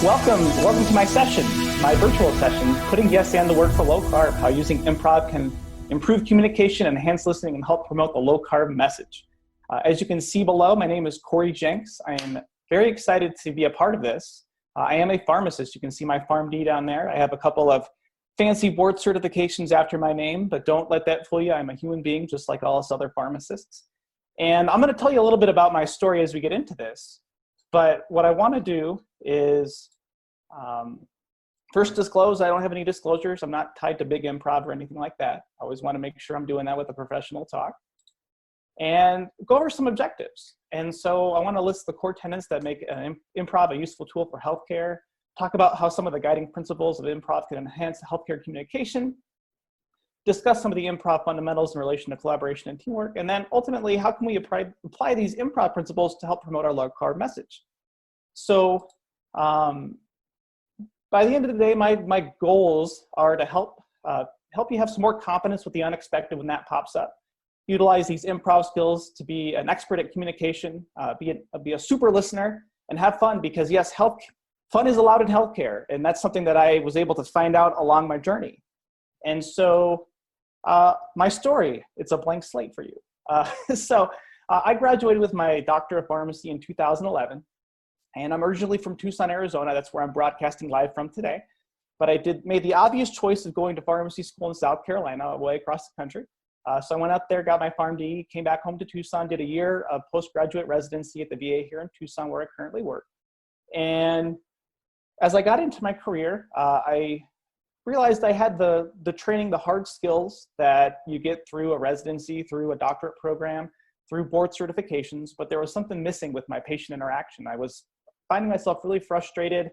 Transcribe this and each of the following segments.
Welcome to my session, my virtual session, putting yes and to work for low carb, how using improv can improve communication, enhance listening, and help promote the low carb message. As you can see below, my name is Cory Jenks. I am very excited to be a part of this. I am a pharmacist. You can see my PharmD down there. I have a couple of fancy board certifications after my name, but don't let that fool you. I'm a human being just like all us other pharmacists. And I'm going to tell you a little bit about my story as we get into this. But what I want to do is first disclose I don't have any disclosures. I'm not tied to big improv or anything like that. I always want to make sure I'm doing that with a professional talk. And go over some objectives. And so I want to list the core tenets that make improv a useful tool for healthcare, talk about how some of the guiding principles of improv can enhance healthcare communication, discuss some of the improv fundamentals in relation to collaboration and teamwork, and then ultimately, how can we apply these improv principles to help promote our low carb message? So by the end of the day, my goals are to help you have some more confidence with the unexpected when that pops up. Utilize these improv skills to be an expert at communication, be a super listener, and have fun, because yes, fun is allowed in healthcare, and that's something that I was able to find out along my journey. And so my story, it's a blank slate for you. I graduated with my Doctor of Pharmacy in 2011, and I'm originally from Tucson, Arizona. That's where I'm broadcasting live from today. But I made the obvious choice of going to pharmacy school in South Carolina, way across the country. So I went out there, got my PharmD, came back home to Tucson, did a year of postgraduate residency at the VA here in Tucson, where I currently work. And as I got into my career, I realized I had the training, the hard skills that you get through a residency, through a doctorate program, through board certifications, but there was something missing with my patient interaction. I was finding myself really frustrated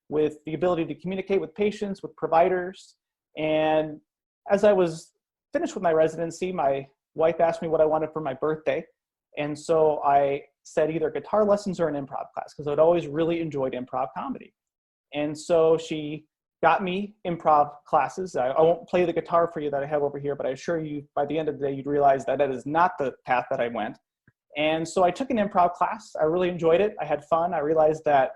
with the ability to communicate with patients, with providers. And as I was finished with my residency, my wife asked me what I wanted for my birthday. And so I said either guitar lessons or an improv class, because I'd always really enjoyed improv comedy. And so she got me improv classes. I won't play the guitar for you that I have over here, but I assure you by the end of the day, you'd realize that that is not the path that I went. And so I took an improv class. I really enjoyed it. I had fun. I realized that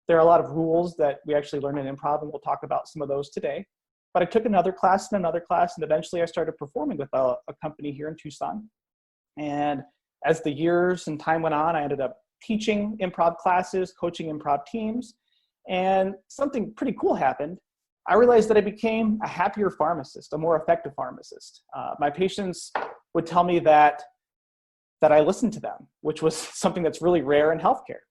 there are a lot of rules that we actually learn in improv, and we'll talk about some of those today. But I took another class and another class, and eventually I started performing with a company here in Tucson. And as the years and time went on, I ended up teaching improv classes, coaching improv teams, and something pretty cool happened. I realized that I became a happier pharmacist, a more effective pharmacist. My patients would tell me that I listened to them, which was something that's really rare in healthcare.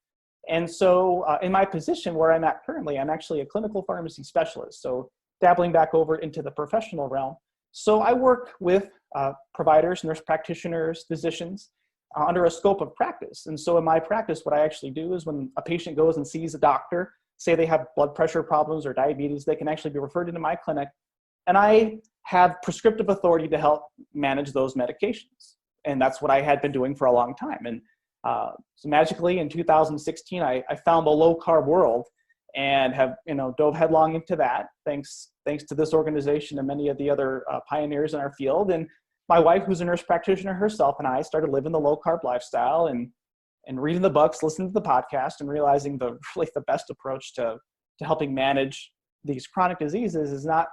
And so in my position where I'm at currently, I'm actually a clinical pharmacy specialist, so dabbling back over into the professional realm. So I work with providers, nurse practitioners, physicians under a scope of practice. And so in my practice, what I actually do is when a patient goes and sees a doctor, say they have blood pressure problems or diabetes, they can actually be referred into my clinic, and I have prescriptive authority to help manage those medications. And that's what I had been doing for a long time. And so magically in 2016, I found the low carb world and have dove headlong into that, thanks to this organization and many of the other pioneers in our field. And my wife, who's a nurse practitioner herself, and I started living the low carb lifestyle and reading the books, listening to the podcast, and realizing the best approach to helping manage these chronic diseases is not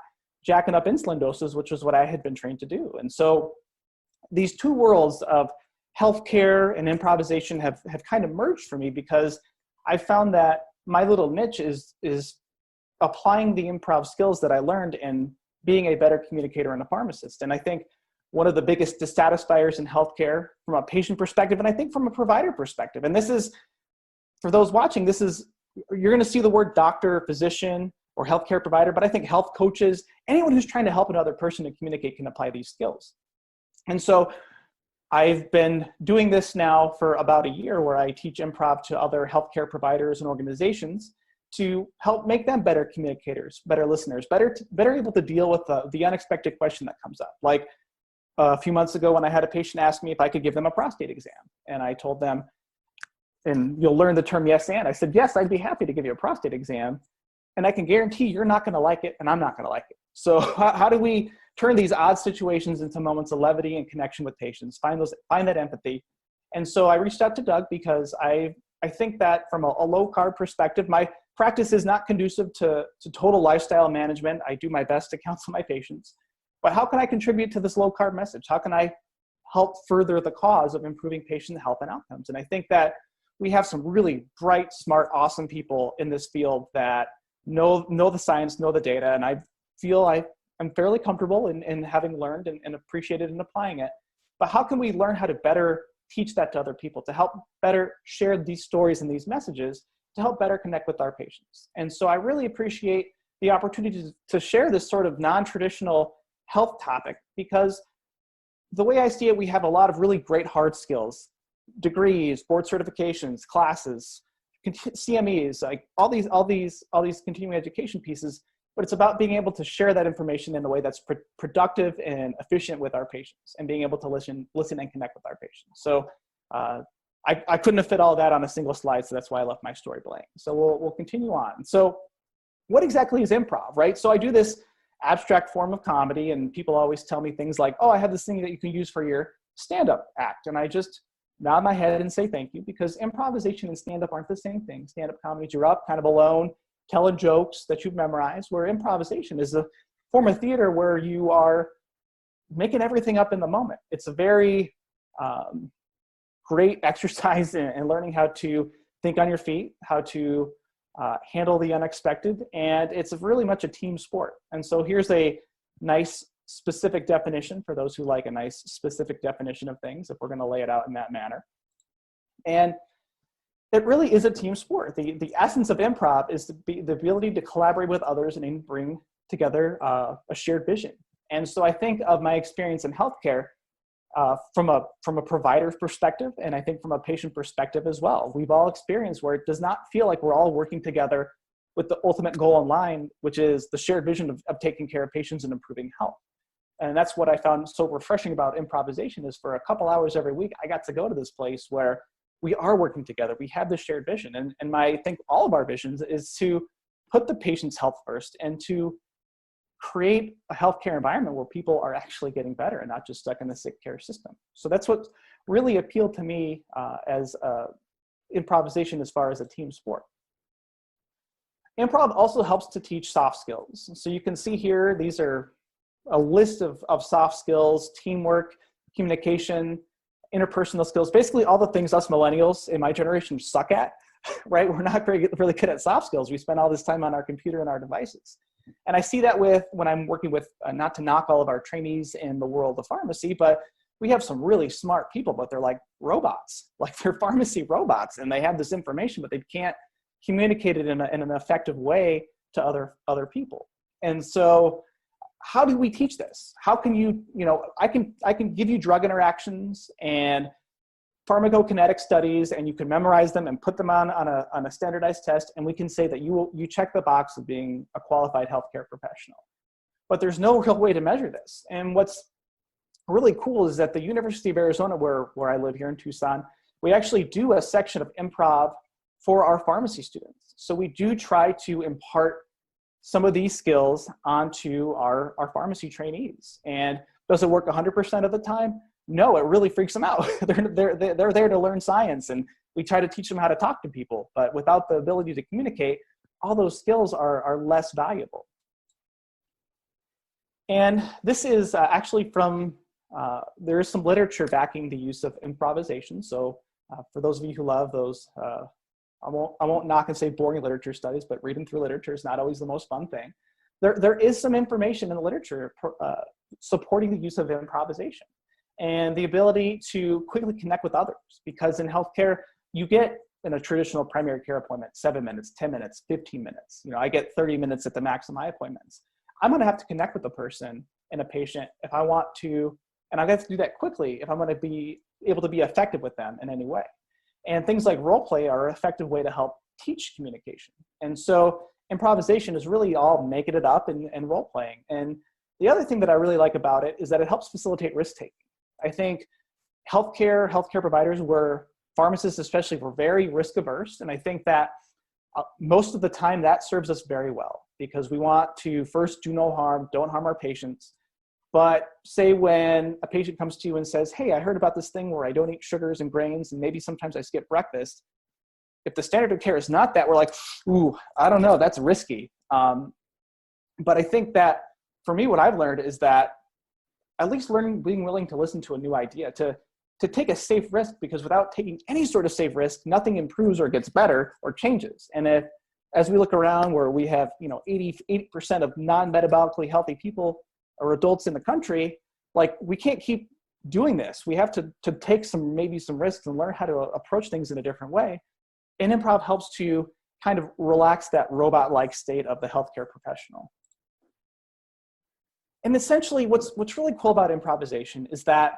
jacking up insulin doses, which is what I had been trained to do. And so these two worlds of healthcare and improvisation have kind of merged for me, because I found that my little niche is applying the improv skills that I learned and being a better communicator and a pharmacist. And I think one of the biggest dissatisfiers in healthcare from a patient perspective, and I think from a provider perspective, and this is, for those watching, you're going to see the word doctor, physician, or healthcare provider, but I think health coaches, anyone who's trying to help another person to communicate can apply these skills. And so I've been doing this now for about a year, where I teach improv to other healthcare providers and organizations to help make them better communicators, better listeners, better able to deal with the unexpected question that comes up. Like a few months ago when I had a patient ask me if I could give them a prostate exam. And I told them, and you'll learn the term yes and, I said, yes, I'd be happy to give you a prostate exam. And I can guarantee you're not going to like it, and I'm not going to like it. So how do we turn these odd situations into moments of levity and connection with patients, find that empathy? And so I reached out to Doug because I think that from a low carb perspective, my practice is not conducive to total lifestyle management. I do my best to counsel my patients, but how can I contribute to this low carb message? How can I help further the cause of improving patient health and outcomes? And I think that we have some really bright, smart, awesome people in this field that know the science, know the data, and I feel I'm fairly comfortable in having learned and appreciated and applying it. But how can we learn how to better teach that to other people, to help better share these stories and these messages, to help better connect with our patients? And so I really appreciate the opportunity to share this sort of non-traditional health topic, because the way I see it, we have a lot of really great hard skills, degrees, board certifications, classes, CMEs, like all these continuing education pieces, but it's about being able to share that information in a way that's productive and efficient with our patients, and being able to listen and connect with our patients. So I couldn't have fit all that on a single slide, so that's why I left my story blank. So we'll continue on. So what exactly is improv, right? So I do this abstract form of comedy, and people always tell me things like, oh, I have this thing that you can use for your stand-up act. And I just nod my head and say thank you, because improvisation and stand-up aren't the same thing. Stand-up comedy, you're up kind of alone, telling jokes that you've memorized, where improvisation is a form of theater where you are making everything up in the moment. It's a very great exercise in learning how to think on your feet, how to handle the unexpected, and it's really much a team sport. And so here's a nice specific definition for those who like a nice specific definition of things, if we're going to lay it out in that manner. And it really is a team sport. The essence of improv is the ability to collaborate with others and bring together a shared vision. And so I think of my experience in healthcare from a provider's perspective, and I think from a patient perspective as well. We've all experienced where it does not feel like we're all working together with the ultimate goal in mind, which is the shared vision of taking care of patients and improving health. And that's what I found so refreshing about improvisation, is for a couple hours every week, I got to go to this place where we are working together. We have this shared vision. And I think all of our visions is to put the patient's health first, and to create a healthcare environment where people are actually getting better and not just stuck in the sick care system. So that's what really appealed to me as improvisation as far as a team sport. Improv also helps to teach soft skills. So you can see here, these are a list of soft skills: teamwork, communication, interpersonal skills, basically all the things us millennials in my generation suck at, right? We're not really good at soft skills. We spend all this time on our computer and our devices. And I see that when I'm working with, not to knock all of our trainees in the world of pharmacy, but we have some really smart people, but they're like robots, like they're pharmacy robots, and they have this information, but they can't communicate it in an effective way to other people. And so how do we teach this? How can I can give you drug interactions and pharmacokinetic studies, and you can memorize them and put them on a standardized test, and we can say that you check the box of being a qualified healthcare professional. But there's no real way to measure this. And what's really cool is that the University of Arizona, where I live here in Tucson, we actually do a section of improv for our pharmacy students. So we do try to impart some of these skills onto our pharmacy trainees. And does it work 100% of the time? No, it really freaks them out. They're there to learn science, and we try to teach them how to talk to people, but without the ability to communicate, all those skills are less valuable. And this is actually from, there is some literature backing the use of improvisation. So for those of you who love those, I won't knock and say boring literature studies, but reading through literature is not always the most fun thing. There is some information in the literature supporting the use of improvisation and the ability to quickly connect with others. Because in healthcare, you get, in a traditional primary care appointment, 7 minutes, 10 minutes, 15 minutes. I get 30 minutes at the max of my appointments. I'm gonna have to connect with a person and a patient if I want to, and I have to do that quickly if I'm gonna be able to be effective with them in any way. And things like role play are an effective way to help teach communication. And so improvisation is really all making it up and role playing. And the other thing that I really like about it is that it helps facilitate risk taking. I think healthcare providers, pharmacists especially, were very risk averse. And I think that most of the time that serves us very well, because we want to first do no harm, don't harm our patients. But say when a patient comes to you and says, hey, I heard about this thing where I don't eat sugars and grains, and maybe sometimes I skip breakfast, if the standard of care is not that, we're like, ooh, I don't know, that's risky. But I think that for me, what I've learned is that at least being willing to listen to a new idea, to take a safe risk, because without taking any sort of safe risk, nothing improves or gets better or changes. And as we look around where we have, 80% of non-metabolically healthy people or adults in the country, like, we can't keep doing this. We have to take maybe some risks and learn how to approach things in a different way. And improv helps to kind of relax that robot-like state of the healthcare professional. And essentially, what's really cool about improvisation is that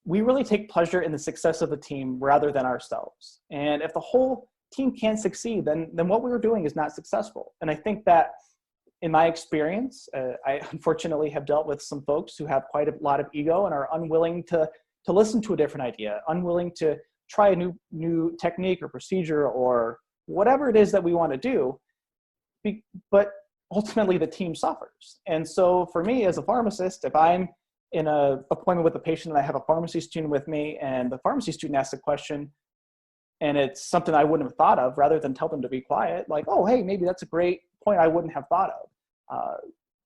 we really take pleasure in the success of the team rather than ourselves. And if the whole team can't succeed, then what we were doing is not successful. And I think that in my experience, I unfortunately have dealt with some folks who have quite a lot of ego and are unwilling to listen to a different idea, unwilling to try a new technique or procedure or whatever it is that we want to do. But ultimately the team suffers. And so for me as a pharmacist, if I'm in an appointment with a patient and I have a pharmacy student with me and the pharmacy student asks a question and it's something I wouldn't have thought of, rather than tell them to be quiet, like, oh, hey, maybe that's a great point I wouldn't have thought of.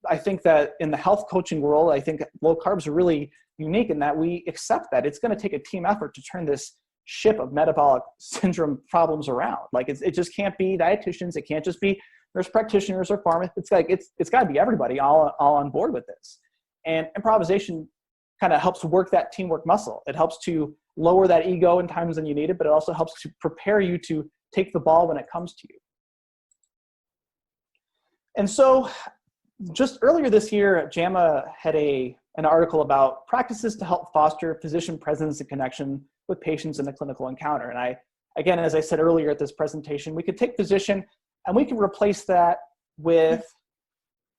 I think that in the health coaching world, I think low carbs are really unique in that we accept that it's going to take a team effort to turn this ship of metabolic syndrome problems around. Like, it just can't be dietitians. It can't just be nurse practitioners or pharmacists. It's got to be everybody all on board with this. And improvisation kind of helps work that teamwork muscle. It helps to lower that ego in times when you need it, but it also helps to prepare you to take the ball when it comes to you. And so just earlier this year, JAMA had an article about practices to help foster physician presence and connection with patients in the clinical encounter. And again, as I said earlier at this presentation, we could take physician and we can replace that with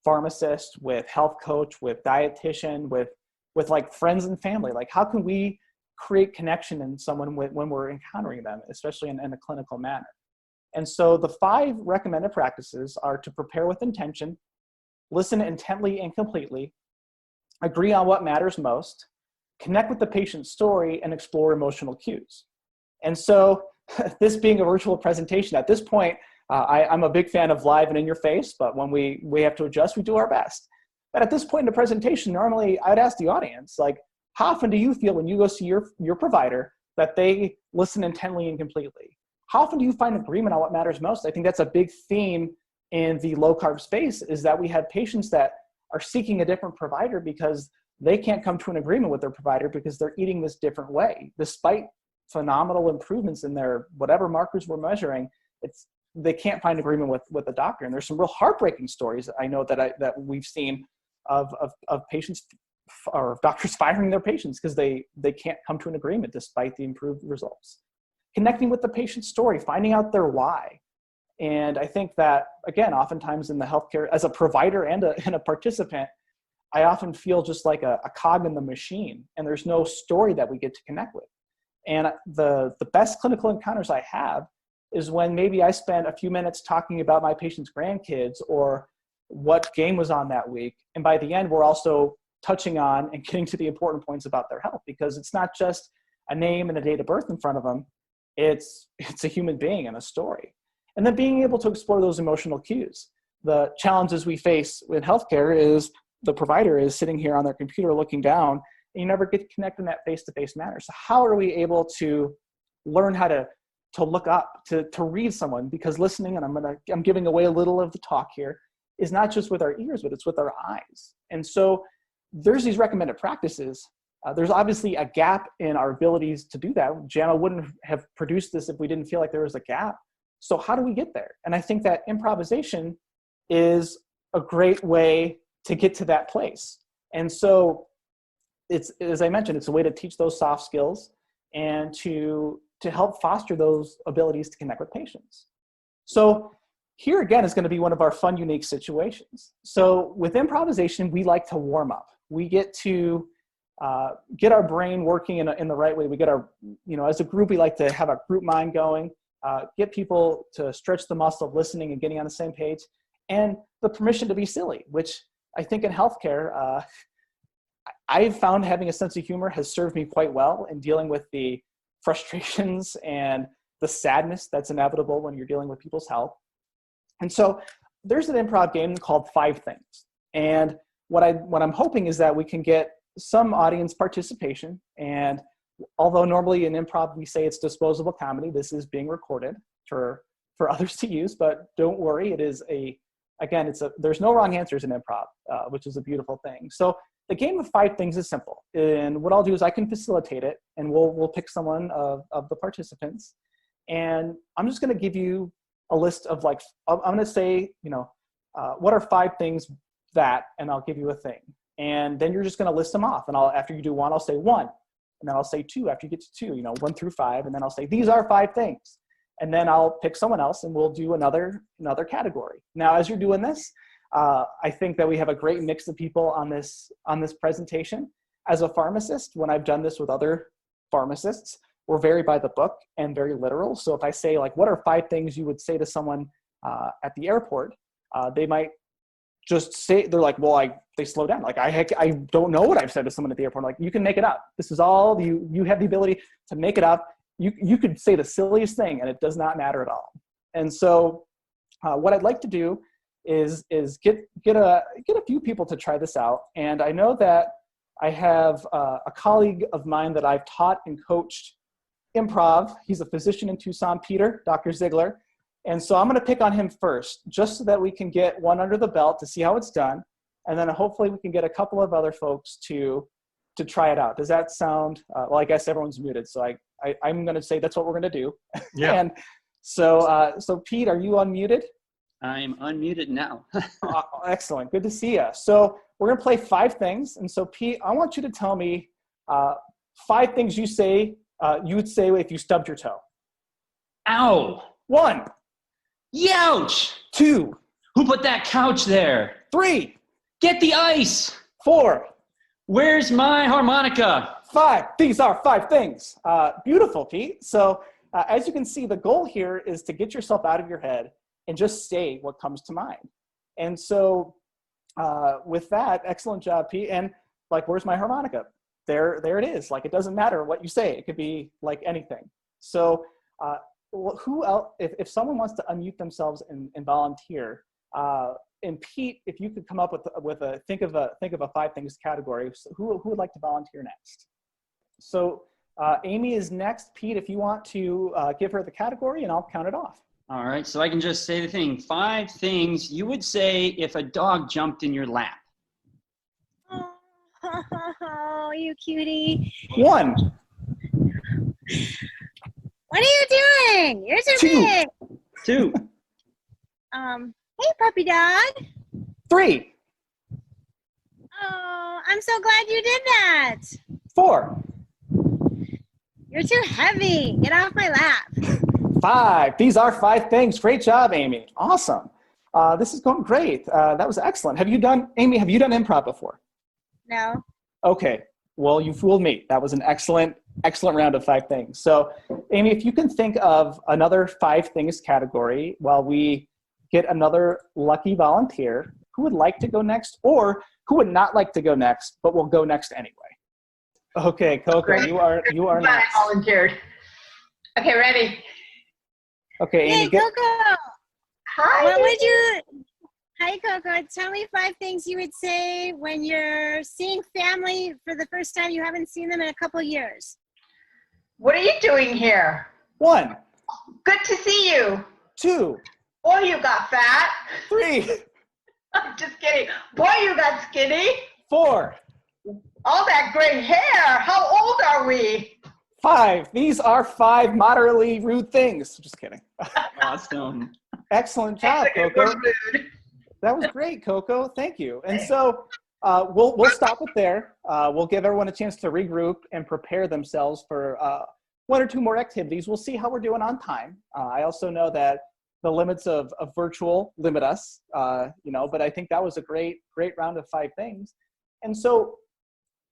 pharmacist, with health coach, with dietitian, with like friends and family. Like, how can we create connection in someone when we're encountering them, especially in a clinical manner? And so the 5 recommended practices are to prepare with intention, listen intently and completely, agree on what matters most, connect with the patient's story, and explore emotional cues. And so this being a virtual presentation, at this point, I'm a big fan of live and in your face, but when we have to adjust, we do our best. But at this point in the presentation, normally I'd ask the audience, like, how often do you feel when you go see your provider that they listen intently and completely? How often do you find agreement on what matters most? I think that's a big theme in the low carb space, is that we have patients that are seeking a different provider because they can't come to an agreement with their provider because they're eating this different way. Despite phenomenal improvements in their whatever markers we're measuring, they can't find agreement with the doctor. And there's some real heartbreaking stories I know that we've seen of patients or doctors firing their patients because they can't come to an agreement despite the improved results. Connecting with the patient's story, finding out their why. And I think that, again, oftentimes in the healthcare, as a provider and a participant, I often feel just like a cog in the machine, and there's no story that we get to connect with. And the best clinical encounters I have is when maybe I spend a few minutes talking about my patient's grandkids or what game was on that week. And by the end, we're also touching on and getting to the important points about their health, because it's not just a name and a date of birth in front of them. It's a human being and a story. And then being able to explore those emotional cues. The challenges we face in healthcare is the provider is sitting here on their computer looking down, and you never get to connect in that face-to-face manner. So how are we able to learn how to look up, to read someone? Because listening, and I'm giving away a little of the talk here, is not just with our ears, but it's with our eyes. And so there's these recommended practices. There's obviously a gap in our abilities to do that. JAMA wouldn't have produced this if we didn't feel like there was a gap. So how do we get there? And I think that improvisation is a great way to get to that place. And so it's, as I mentioned, it's a way to teach those soft skills and to help foster those abilities to connect with patients. So here again is going to be one of our fun, unique situations. So with improvisation, we like to warm up. We get to get our brain working in the right way. We get our, as a group, we like to have a group mind going, get people to stretch the muscle of listening and getting on the same page, and the permission to be silly, which I think in healthcare, I've found having a sense of humor has served me quite well in dealing with the frustrations and the sadness that's inevitable when you're dealing with people's health. And so there's an improv game called 5 Things. And what I'm hoping is that we can get some audience participation. And although normally in improv we say it's disposable comedy, this is being recorded for others to use, but don't worry, it is there's no wrong answers in improv, which is a beautiful thing. So the game of 5 things is simple. And what I'll do is I can facilitate it, and we'll pick someone of the participants. And I'm just gonna give you a list of I'm gonna say, what are 5 things that, and I'll give you a thing. And then you're just gonna list them off. And after you do 1, I'll say 1. And then I'll say 2 after you get to 2, 1 through 5. And then I'll say, these are 5 things. And then I'll pick someone else and we'll do another category. Now, as you're doing this, I think that we have a great mix of people on this presentation. As a pharmacist, when I've done this with other pharmacists, we're very by the book and very literal. So if I say what are 5 things you would say to someone at the airport, they might just say, they're like, well, they slow down. I don't know what I've said to someone at the airport. You can make it up. This is all, you have the ability to make it up. You could say the silliest thing and it does not matter at all. And so what I'd like to do is get a few people to try this out. And I know that I have a colleague of mine that I've taught and coached improv. He's a physician in Tucson, Peter, Dr. Ziegler. And so I'm gonna pick on him first, just so that we can get one under the belt to see how it's done. And then hopefully we can get a couple of other folks to try it out. Does that sound, well, I guess everyone's muted. So I'm gonna say that's what we're gonna do. Yeah. And so Pete, are you unmuted? I'm unmuted now. Excellent, good to see you. So we're gonna play 5 things. And so Pete, I want you to tell me 5 things you would say if you stubbed your toe. Ow. 1. Youch. 2. Who put that couch there? 3. Get the ice. 4. Where's my harmonica? 5. These are 5 things. Beautiful, Pete. So as you can see, the goal here is to get yourself out of your head and just say what comes to mind. And so with that, excellent job, Pete. And where's my harmonica? There it is. It doesn't matter what you say. It could be anything. So who else, if someone wants to unmute themselves and volunteer, and Pete, if you could come up with a think of a 5 things category, so who would like to volunteer next? So Amy is next. Pete, if you want to give her the category, and I'll count it off. All right, so I can just say the thing. 5 things you would say if a dog jumped in your lap. Oh, you cutie. 1. What are you doing? You're so 2. big. 2. Hey, puppy dog. 3. Oh, I'm so glad you did that. 4. You're too heavy. Get off my lap. 5. These are 5 things. Great job, Amy. Awesome. This is going great. That was excellent. Amy, have you done improv before? No. Okay. Well, you fooled me. That was an excellent round of 5 things. So, Amy, if you can think of another 5 things category while we get another lucky volunteer who would like to go next, or who would not like to go next, but will go next anyway. Okay, Coco, Great. you are next. I volunteered. Okay, ready? Okay, Amy. Hey, Coco. Hi. Hi, Coco. Tell me 5 things you would say when you're seeing family for the first time. You haven't seen them in a couple years. What are you doing here? 1. Good to see you. 2. Boy, you got fat. 3. I'm just kidding. Boy, you got skinny. 4. All that gray hair. How old are we? 5. These are 5 moderately rude things. Just kidding. Awesome. Excellent job, That's Coco. rude. That was great, Coco. Thank you. And so we'll stop it there. We'll give everyone a chance to regroup and prepare themselves for 1 or 2 more activities. We'll see how we're doing on time. I also know that the limits of virtual limit us, but I think that was a great round of 5 things. And so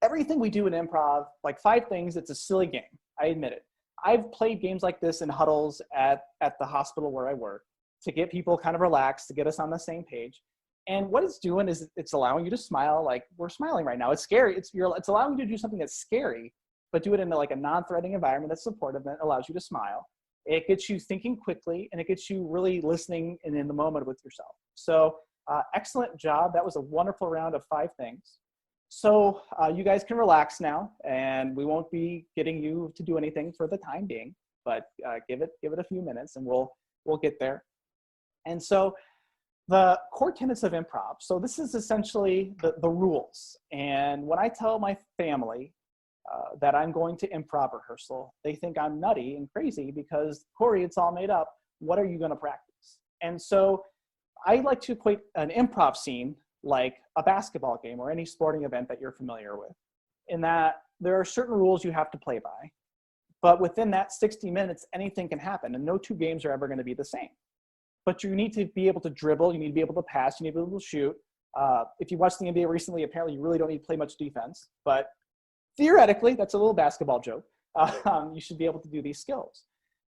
everything we do in improv, 5 things, it's a silly game. I admit it. I've played games like this in huddles at the hospital where I work to get people kind of relaxed, to get us on the same page. And what it's doing is it's allowing you to smile. We're smiling right now. It's scary. It's allowing you to do something that's scary, but do it in a non-threatening environment that's supportive that allows you to smile. it gets you thinking quickly, and it gets you really listening and in the moment with yourself. So excellent job. That was a wonderful round of 5 things. So you guys can relax now, and we won't be getting you to do anything for the time being, but give it a few minutes and we'll get there. And so the core tenets of improv. So this is essentially the rules. And when I tell my family that I'm going to improv rehearsal, they think I'm nutty and crazy because, Cory, it's all made up. What are you going to practice? And so I like to equate an improv scene like a basketball game or any sporting event that you're familiar with, in that there are certain rules you have to play by. But within that 60 minutes, anything can happen, and no 2 games are ever going to be the same. But you need to be able to dribble, you need to be able to pass, you need to be able to shoot. If you watched the NBA recently, apparently you really don't need to play much defense, but theoretically, that's a little basketball joke. You should be able to do these skills.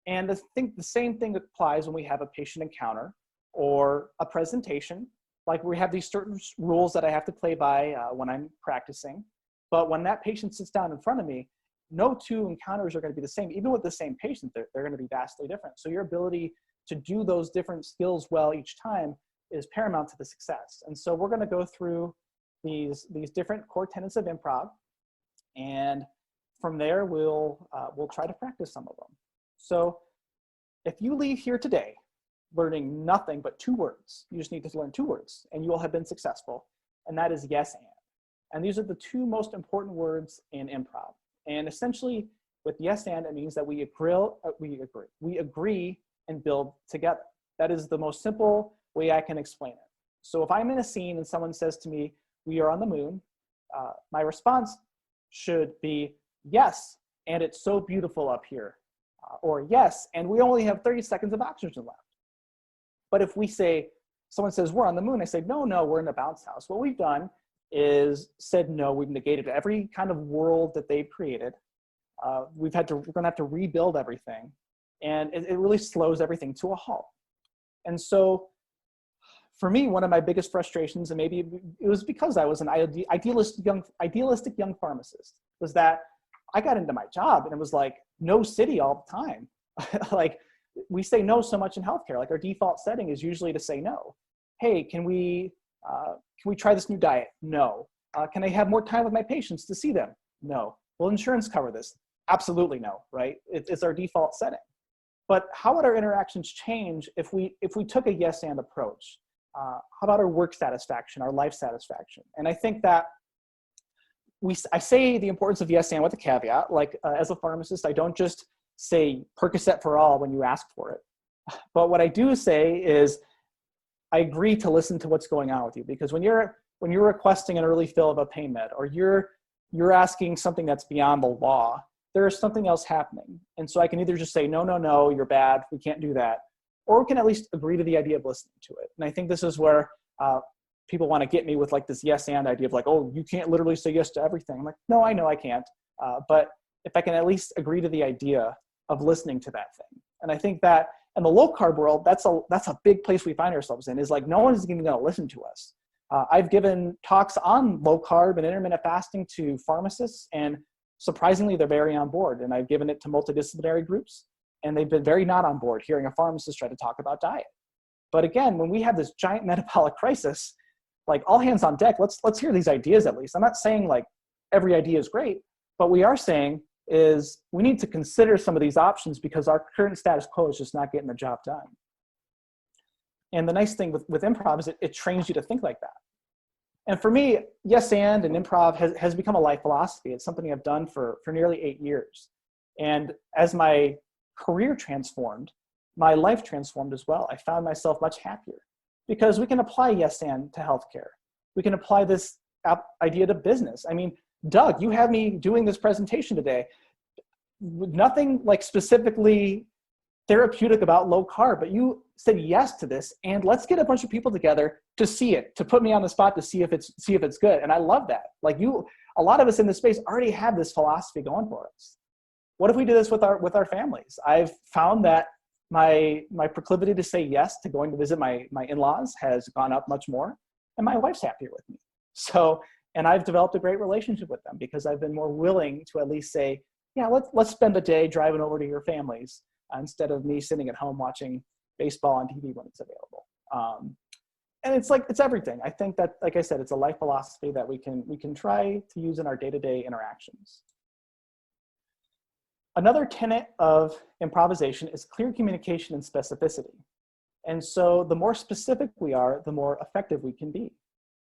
And I think the same thing applies when we have a patient encounter or a presentation. Like, we have these certain rules that I have to play by when I'm practicing. But when that patient sits down in front of me, no 2 encounters are going to be the same. Even with the same patient, they're going to be vastly different. So your ability to do those different skills well each time is paramount to the success. And so we're going to go through these different core tenets of improv. And from there, we'll try to practice some of them. So if you leave here today learning nothing but 2 words, you just need to learn 2 words, and you will have been successful. And that is yes and. And these are the 2 most important words in improv. And essentially, with yes and, it means that we agree and build together. That is the most simple way I can explain it. So if I'm in a scene and someone says to me, "We are on the moon," my response should be, "Yes, and it's so beautiful up here," or "Yes, and we only have 30 seconds of oxygen left." But if someone says, "We're on the moon," I say, no, we're in a bounce house. What we've done is said no. We've negated every kind of world that they've created. We're going to have to rebuild everything. And it really slows everything to a halt. And so for me, one of my biggest frustrations, and maybe it was because I was an idealistic young pharmacist, was that I got into my job and it was like no city all the time. Like, we say no so much in healthcare. Like, our default setting is usually to say no. Hey, can we try this new diet? No. Can I have more time with my patients to see them? No. Will insurance cover this? Absolutely no, right? It's our default setting. But how would our interactions change if we took a yes and approach? How about our work satisfaction, our life satisfaction? And I think that I say the importance of yes and with a caveat. Like, as a pharmacist, I don't just say Percocet for all when you ask for it. But what I do say is I agree to listen to what's going on with you, because when you're requesting an early fill of a pain med, or you're asking something that's beyond the law, there is something else happening. And so I can either just say, no, you're bad, we can't do that. Or we can at least agree to the idea of listening to it. And I think this is where people want to get me with like this yes and idea of like, oh, you can't literally say yes to everything. I'm like, no, I know I can't. But if I can at least agree to the idea of listening to that thing. And I think that in the low carb world, that's a big place we find ourselves in, is like, no one is even going to listen to us. I've given talks on low carb and intermittent fasting to pharmacists, and surprisingly, they're very on board. And I've given it to multidisciplinary groups, and they've been very not on board hearing a pharmacist try to talk about diet. But again, when we have this giant metabolic crisis, like, all hands on deck, let's hear these ideas at least. I'm not saying like every idea is great, but we are saying is we need to consider some of these options because our current status quo is just not getting the job done. And the nice thing with improv is it trains you to think like that. And for me, yes and improv has become a life philosophy. It's something I've done for nearly 8 years. And as my career transformed, my life transformed as well. I found myself much happier because we can apply yes and to healthcare. We can apply this idea to business. I mean, Doug, you have me doing this presentation today with nothing like specifically therapeutic about low carb, but you said yes to this, and let's get a bunch of people together to see it, to put me on the spot to see if it's good. And I love that. Like, a lot of us in this space already have this philosophy going for us. What if we do this with our families? I've found that my proclivity to say yes to going to visit my in-laws has gone up much more, and my wife's happier with me. So, and I've developed a great relationship with them because I've been more willing to at least say, yeah, let's spend a day driving over to your families instead of me sitting at home watching baseball on TV when it's available. And it's everything. I think that, like I said, it's a life philosophy that we can try to use in our day-to-day interactions. Another tenet of improvisation is clear communication and specificity. And so the more specific we are, the more effective we can be.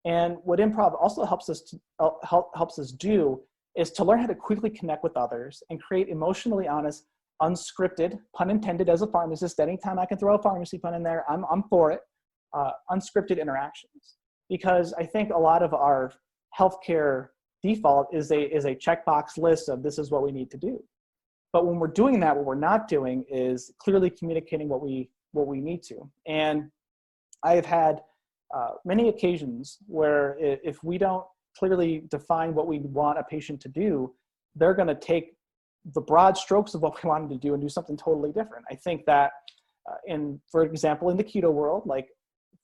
And what improv also helps us do is to learn how to quickly connect with others and create emotionally honest, unscripted, pun intended as a pharmacist, anytime I can throw a pharmacy pun in there, I'm for it, unscripted interactions. Because I think a lot of our healthcare default is a checkbox list of this is what we need to do. But when we're doing that, what we're not doing is clearly communicating what we need to. And I've had many occasions where if we don't clearly define what we want a patient to do, they're going to take the broad strokes of what we want them to do and do something totally different. I think that for example, in the keto world, like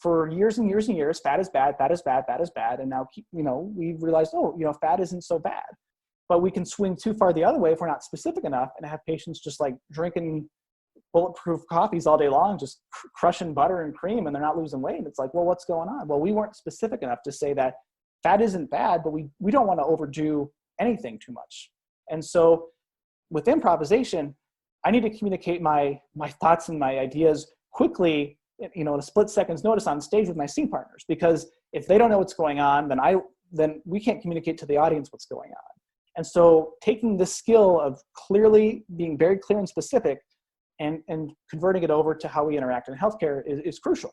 for years and years and years, fat is bad, fat is bad, fat is bad. And now, we've realized, fat isn't so bad. But we can swing too far the other way if we're not specific enough and have patients just like drinking bulletproof coffees all day long, just crushing butter and cream, and they're not losing weight. And it's like, well, what's going on? Well, we weren't specific enough to say that fat isn't bad, but we don't want to overdo anything too much. And so with improvisation, I need to communicate my thoughts and my ideas quickly, in a split second's notice on stage with my scene partners, because if they don't know what's going on, then we can't communicate to the audience what's going on. And so taking the skill of clearly being very clear and specific and converting it over to how we interact in healthcare is crucial.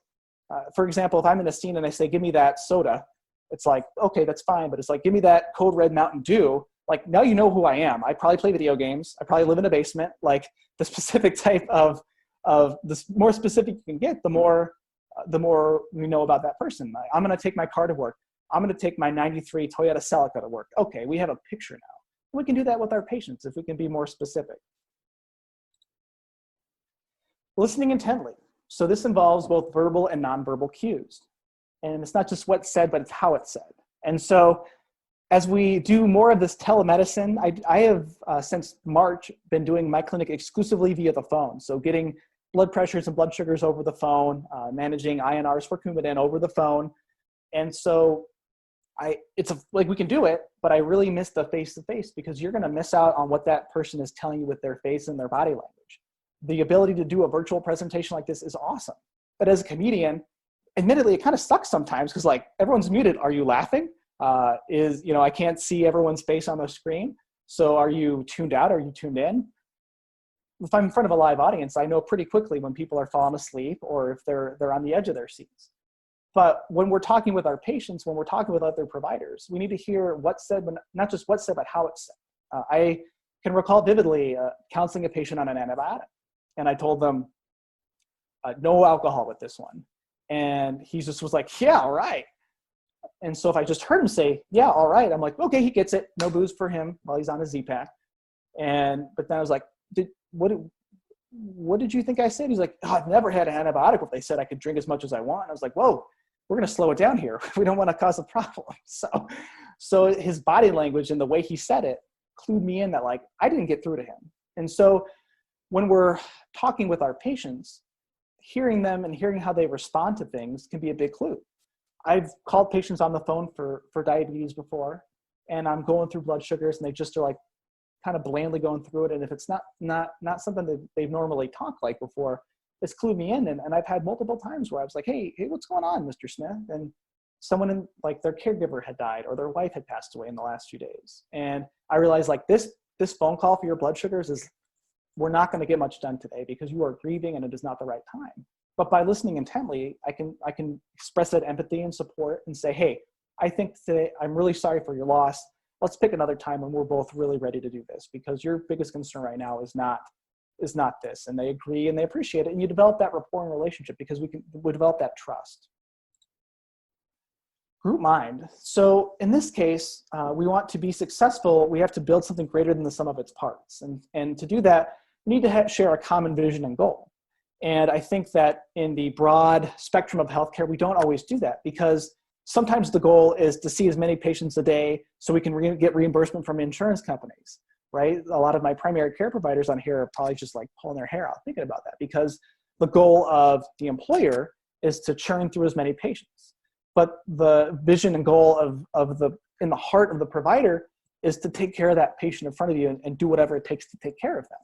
For example, if I'm in a scene and I say, give me that soda, it's like, okay, that's fine. But it's like, give me that Code Red Mountain Dew. Like, now you know who I am. I probably play video games. I probably live in a basement. Like, the specific type of the more specific you can get, the more we know about that person. I'm going to take my car to work. I'm going to take my 93 Toyota Celica to work. Okay, we have a picture now. We can do that with our patients if we can be more specific. Listening intently. So this involves both verbal and nonverbal cues. And it's not just what's said, but it's how it's said. And so as we do more of this telemedicine, I have since March been doing my clinic exclusively via the phone. So getting blood pressures and blood sugars over the phone, managing INRs for Coumadin over the phone. And so we can do it, but I really miss the face-to-face, because you're going to miss out on what that person is telling you with their face and their body language. The ability to do a virtual presentation like this is awesome. But as a comedian, admittedly, it kind of sucks sometimes, because like everyone's muted. Are you laughing? I can't see everyone's face on the screen. So are you tuned out? Are you tuned in? If I'm in front of a live audience, I know pretty quickly when people are falling asleep or if they're on the edge of their seats. But when we're talking with our patients, when we're talking with other providers, we need to hear what's said, but not just what's said, but how it's said. I can recall vividly counseling a patient on an antibiotic. And I told them, no alcohol with this one. And he just was like, yeah, all right. And so if I just heard him say, yeah, all right, I'm like, okay, he gets it. No booze for him while he's on his Z-Pack. But then I was like, what did you think I said? He's like, oh, I've never had an antibiotic if they said I could drink as much as I want. I was like, whoa, we're going to slow it down here. We don't want to cause a problem. So his body language and the way he said it clued me in that like, I didn't get through to him. And so when we're talking with our patients, hearing them and hearing how they respond to things can be a big clue. I've called patients on the phone for diabetes before, and I'm going through blood sugars and they just are like kind of blandly going through it. And if it's not something that they've normally talked like before, it's clued me in. And I've had multiple times where I was like, hey, what's going on, Mr. Smith? And someone in like their caregiver had died or their wife had passed away in the last few days. And I realized like this phone call for your blood sugars we're not going to get much done today because you are grieving and it is not the right time. But by listening intently, I can express that empathy and support and say, hey, I think today I'm really sorry for your loss. Let's pick another time when we're both really ready to do this, because your biggest concern right now is not this. And they agree and they appreciate it. And you develop that rapport and relationship because we develop that trust. Group mind. So in this case, we want to be successful. We have to build something greater than the sum of its parts. And to do that, we need to share a common vision and goal. And I think that in the broad spectrum of healthcare, we don't always do that, because sometimes the goal is to see as many patients a day so we can get reimbursement from insurance companies. right? A lot of my primary care providers on here are probably just like pulling their hair out thinking about that, because the goal of the employer is to churn through as many patients. But the vision and goal in the heart of the provider is to take care of that patient in front of you and do whatever it takes to take care of them.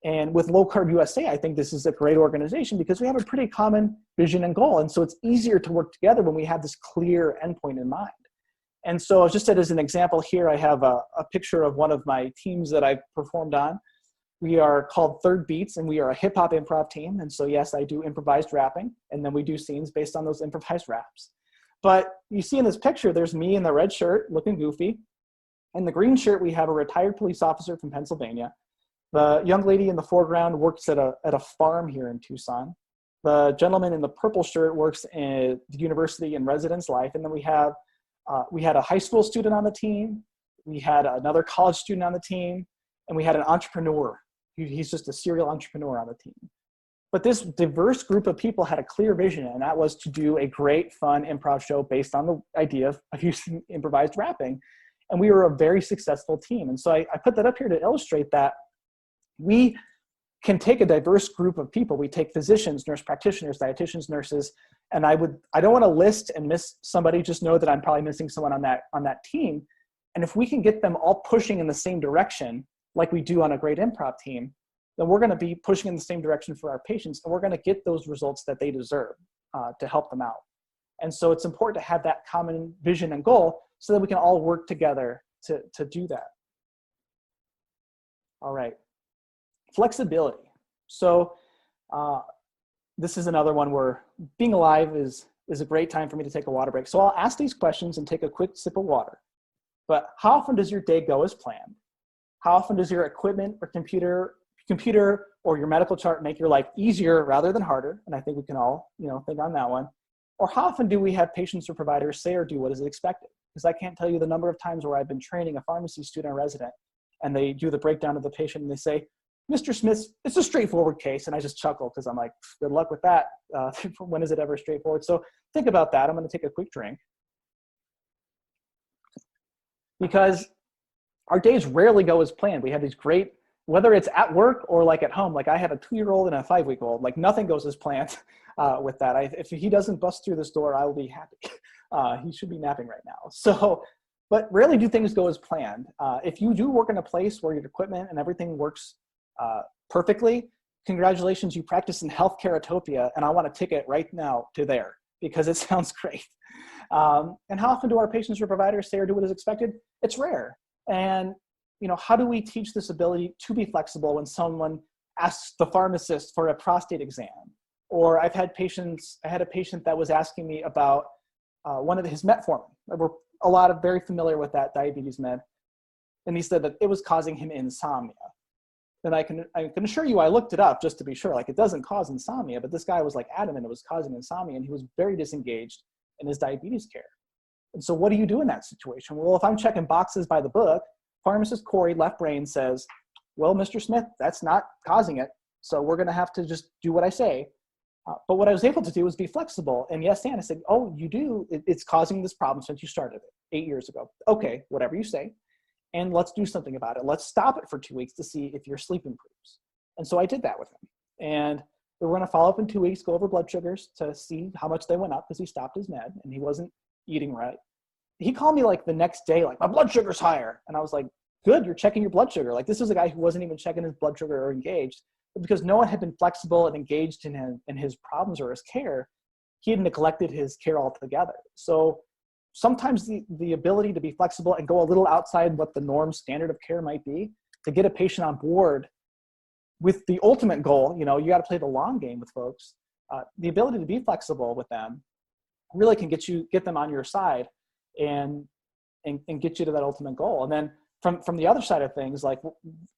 And with LowCarbUSA, I think this is a great organization because we have a pretty common vision and goal. And so it's easier to work together when we have this clear endpoint in mind. And so just as an example here, I have a picture of one of my teams that I've performed on. We are called Third Beats, and we are a hip hop improv team. And so yes, I do improvised rapping, and then we do scenes based on those improvised raps. But you see in this picture, there's me in the red shirt looking goofy. In the green shirt, we have a retired police officer from Pennsylvania. The young lady in the foreground works at a farm here in Tucson. The gentleman in the purple shirt works at the university in residence life. And then we had a high school student on the team. We had another college student on the team. And we had an entrepreneur. He's just a serial entrepreneur on the team. But this diverse group of people had a clear vision, and that was to do a great, fun improv show based on the idea of using improvised rapping. And we were a very successful team. And so I put that up here to illustrate that we can take a diverse group of people. We take physicians, nurse practitioners, dietitians, nurses, and I don't want to list and miss somebody, just know that I'm probably missing someone on that team. And if we can get them all pushing in the same direction, like we do on a great improv team, then we're going to be pushing in the same direction for our patients, and we're going to get those results that they deserve to help them out. And so it's important to have that common vision and goal so that we can all work together to do that. All right, flexibility. So this is another one where being alive is a great time for me to take a water break. So I'll ask these questions and take a quick sip of water. But how often does your day go as planned? How often does your equipment or computer or your medical chart make your life easier rather than harder? And I think we can all, think on that one. Or how often do we have patients or providers say or do what is expected? Because I can't tell you the number of times where I've been training a pharmacy student or resident, and they do the breakdown of the patient and they say, Mr. Smith, it's a straightforward case. And I just chuckle because I'm like, good luck with that. When is it ever straightforward? So think about that. I'm going to take a quick drink. Because our days rarely go as planned. We have these great, whether it's at work or like at home, like I have a 2-year-old and a 5-week-old, like nothing goes as planned with that. If he doesn't bust through this door, I will be happy. He should be napping right now. So, but rarely do things go as planned. If you do work in a place where your equipment and everything works perfectly, congratulations, you practice in healthcare-utopia, and I want a ticket right now to there because it sounds great. And how often do our patients or providers say or do what is expected? It's rare. And how do we teach this ability to be flexible when someone asks the pharmacist for a prostate exam? Or I had a patient that was asking me about one of his metformin. We're very familiar with that diabetes med. And he said that it was causing him insomnia. And I can assure you, I looked it up just to be sure, like it doesn't cause insomnia, but this guy was like adamant it was causing insomnia, and he was very disengaged in his diabetes care. And so what do you do in that situation? Well, if I'm checking boxes by the book, pharmacist Cory, left brain, says, well, Mr. Smith, that's not causing it. So we're going to have to just do what I say. But what I was able to do was be flexible. And yes, Dan, I said, oh, you do. It's causing this problem since you started it 8 years ago. Okay, whatever you say. And let's do something about it. Let's stop it for 2 weeks to see if your sleep improves. And so I did that with him. And we're going to follow up in 2 weeks, go over blood sugars to see how much they went up because he stopped his med and he wasn't eating right. He called me like the next day, like, my blood sugar's higher. And I was like, good, you're checking your blood sugar. Like, this is a guy who wasn't even checking his blood sugar or engaged. But because no one had been flexible and engaged in his problems or his care, he had neglected his care altogether. So sometimes the ability to be flexible and go a little outside what the norm standard of care might be to get a patient on board with the ultimate goal, you got to play the long game with folks. The ability to be flexible with them really can get them on your side and get you to that ultimate goal. And then from the other side of things, like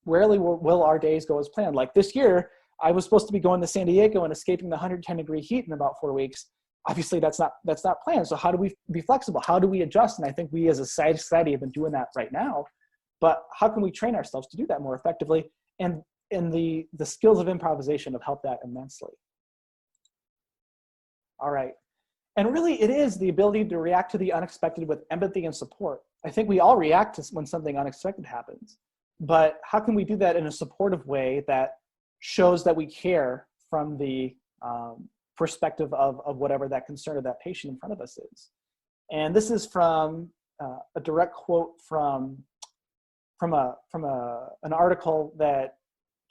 rarely will our days go as planned. Like this year, I was supposed to be going to San Diego and escaping the 110-degree heat in about 4 weeks. Obviously, that's not planned. So how do we be flexible? How do we adjust? And I think we as a society have been doing that right now. But how can we train ourselves to do that more effectively? And the skills of improvisation have helped that immensely. All right. And really, it is the ability to react to the unexpected with empathy and support. I think we all react to when something unexpected happens. but how can we do that in a supportive way that shows that we care from the perspective of whatever that concern of that patient in front of us is. And this is from a direct quote from an article that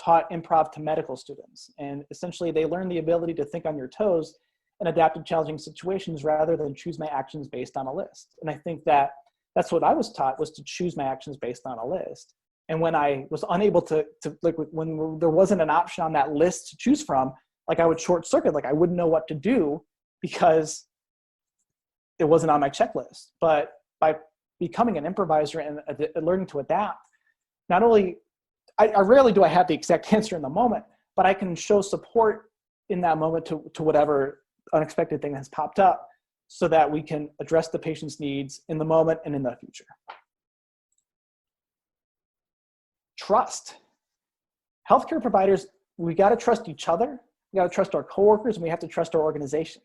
taught improv to medical students. And essentially they learn the ability to think on your toes and adapt to challenging situations rather than choose my actions based on a list. And I think that that's what I was taught, was to choose my actions based on a list. And when I was unable to like, when there wasn't an option on that list to choose from, like I would short circuit, like I wouldn't know what to do because it wasn't on my checklist. But by becoming an improviser and learning to adapt, not only, I rarely do I have the exact answer in the moment, but I can show support in that moment to whatever unexpected thing has popped up so that we can address the patient's needs in the moment and in the future. Trust. Healthcare providers, we got to trust each other, we got to trust our coworkers, and we have to trust our organization.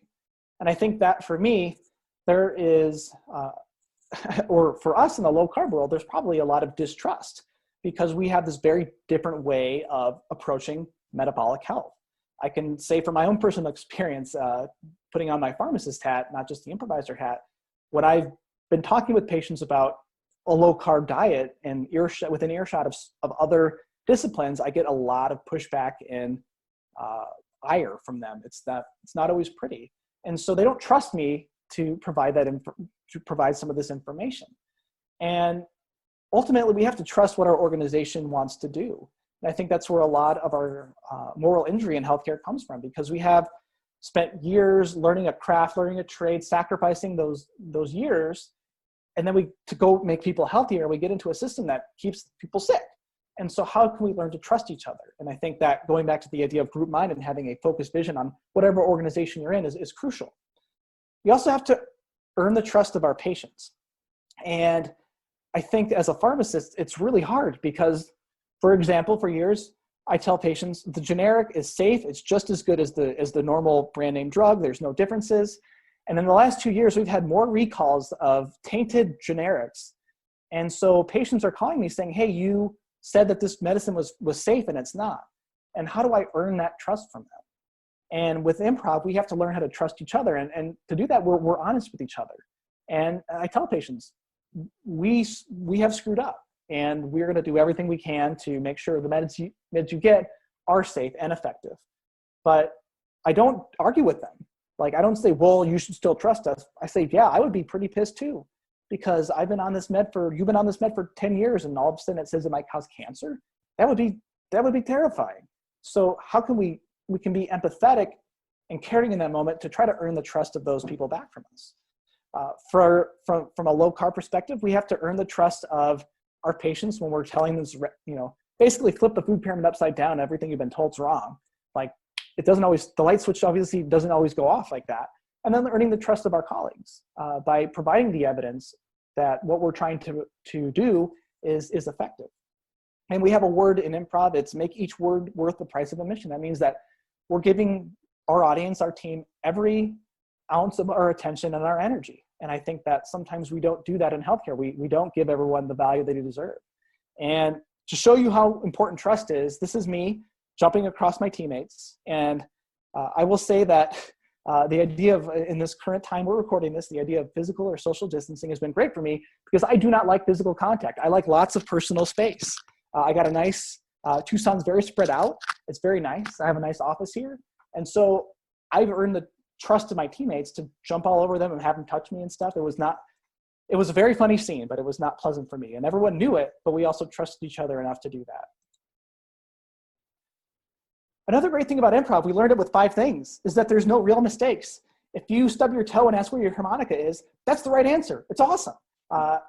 And I think that for me, there is, or for us in the low carb world, there's probably a lot of distrust because we have this very different way of approaching metabolic health. I can say from my own personal experience, putting on my pharmacist hat, not just the improviser hat, when I've been talking with patients about a low carb diet and within earshot of other disciplines, I get a lot of pushback and ire from them. It's not always pretty. And so they don't trust me to provide some of this information. And ultimately we have to trust what our organization wants to do. And I think that's where a lot of our moral injury in healthcare comes from, because we have spent years learning a craft, learning a trade, sacrificing those years, and then to go make people healthier, we get into a system that keeps people sick. And so how can we learn to trust each other? And I think that going back to the idea of group mind and having a focused vision on whatever organization you're in is crucial. We also have to earn the trust of our patients. And I think as a pharmacist, it's really hard because, for example, for years, I tell patients the generic is safe. It's just as good as the normal brand name drug. There's no differences. And in the last 2 years, we've had more recalls of tainted generics. And so patients are calling me saying, hey, you said that this medicine was safe and it's not. And how do I earn that trust from them? And with improv, we have to learn how to trust each other. And to do that, we're honest with each other. And I tell patients, we have screwed up. And we're going to do everything we can to make sure the meds you get are safe and effective. But I don't argue with them. Like, I don't say, well, you should still trust us. I say, yeah, I would be pretty pissed too, because you've been on this med for 10 years and all of a sudden it says it might cause cancer. That would be terrifying. So how can we can be empathetic and caring in that moment to try to earn the trust of those people back from us. From a low carb perspective, we have to earn the trust of our patients when we're telling them, basically flip the food pyramid upside down. Everything you've been told is wrong. Like, it doesn't always, the light switch obviously doesn't always go off like that. And then earning the trust of our colleagues by providing the evidence that what we're trying to do is effective. And we have a word in improv, it's make each word worth the price of admission. That means that we're giving our audience, our team, every ounce of our attention and our energy. And I think that sometimes we don't do that in healthcare. We don't give everyone the value they deserve. And to show you how important trust is, this is me jumping across my teammates. And I will say that the idea of, in this current time we're recording this, the idea of physical or social distancing has been great for me because I do not like physical contact. I like lots of personal space. I got a nice, Tucson's very spread out. It's very nice. I have a nice office here. And so I've earned the trust of my teammates to jump all over them and have them touch me and stuff. It was a very funny scene, but it was not pleasant for me. And everyone knew it, but we also trusted each other enough to do that. Another great thing about improv, we learned it with 5 things, is that there's no real mistakes. If you stub your toe and ask where your harmonica is, that's the right answer. It's awesome.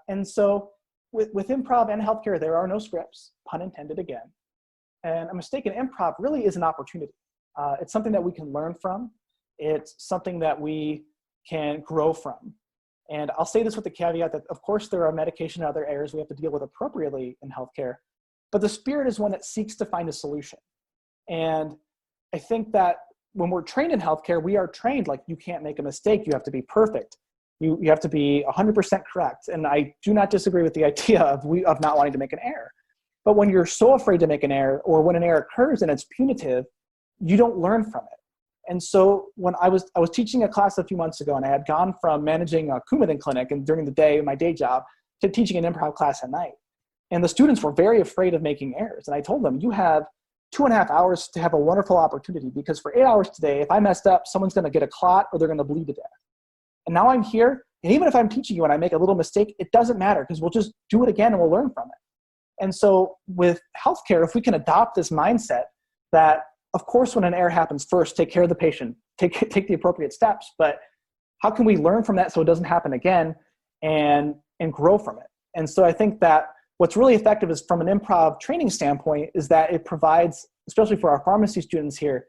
And so with improv and healthcare, there are no scripts, pun intended again. And a mistake in improv really is an opportunity. It's something that we can learn from. It's something that we can grow from. And I'll say this with the caveat that, of course, there are medication and other errors we have to deal with appropriately in healthcare, but the spirit is one that seeks to find a solution. And I think that when we're trained in healthcare, we are trained like you can't make a mistake. You have to be perfect. You have to be 100% correct. And I do not disagree with the idea of not wanting to make an error. But when you're so afraid to make an error, or when an error occurs and it's punitive, you don't learn from it. And so when I was teaching a class a few months ago, and I had gone from managing a Coumadin clinic and during the day, my day job, to teaching an improv class at night. And the students were very afraid of making errors. And I told them, you have 2.5 hours to have a wonderful opportunity, because for 8 hours today, if I messed up, someone's going to get a clot or they're going to bleed to death. And now I'm here, and even if I'm teaching you and I make a little mistake, it doesn't matter, because we'll just do it again and we'll learn from it. And so with healthcare, if we can adopt this mindset that, of course, when an error happens, first, take care of the patient, take the appropriate steps, but how can we learn from that so it doesn't happen again and grow from it? And so I think that what's really effective is, from an improv training standpoint, is that it provides, especially for our pharmacy students here,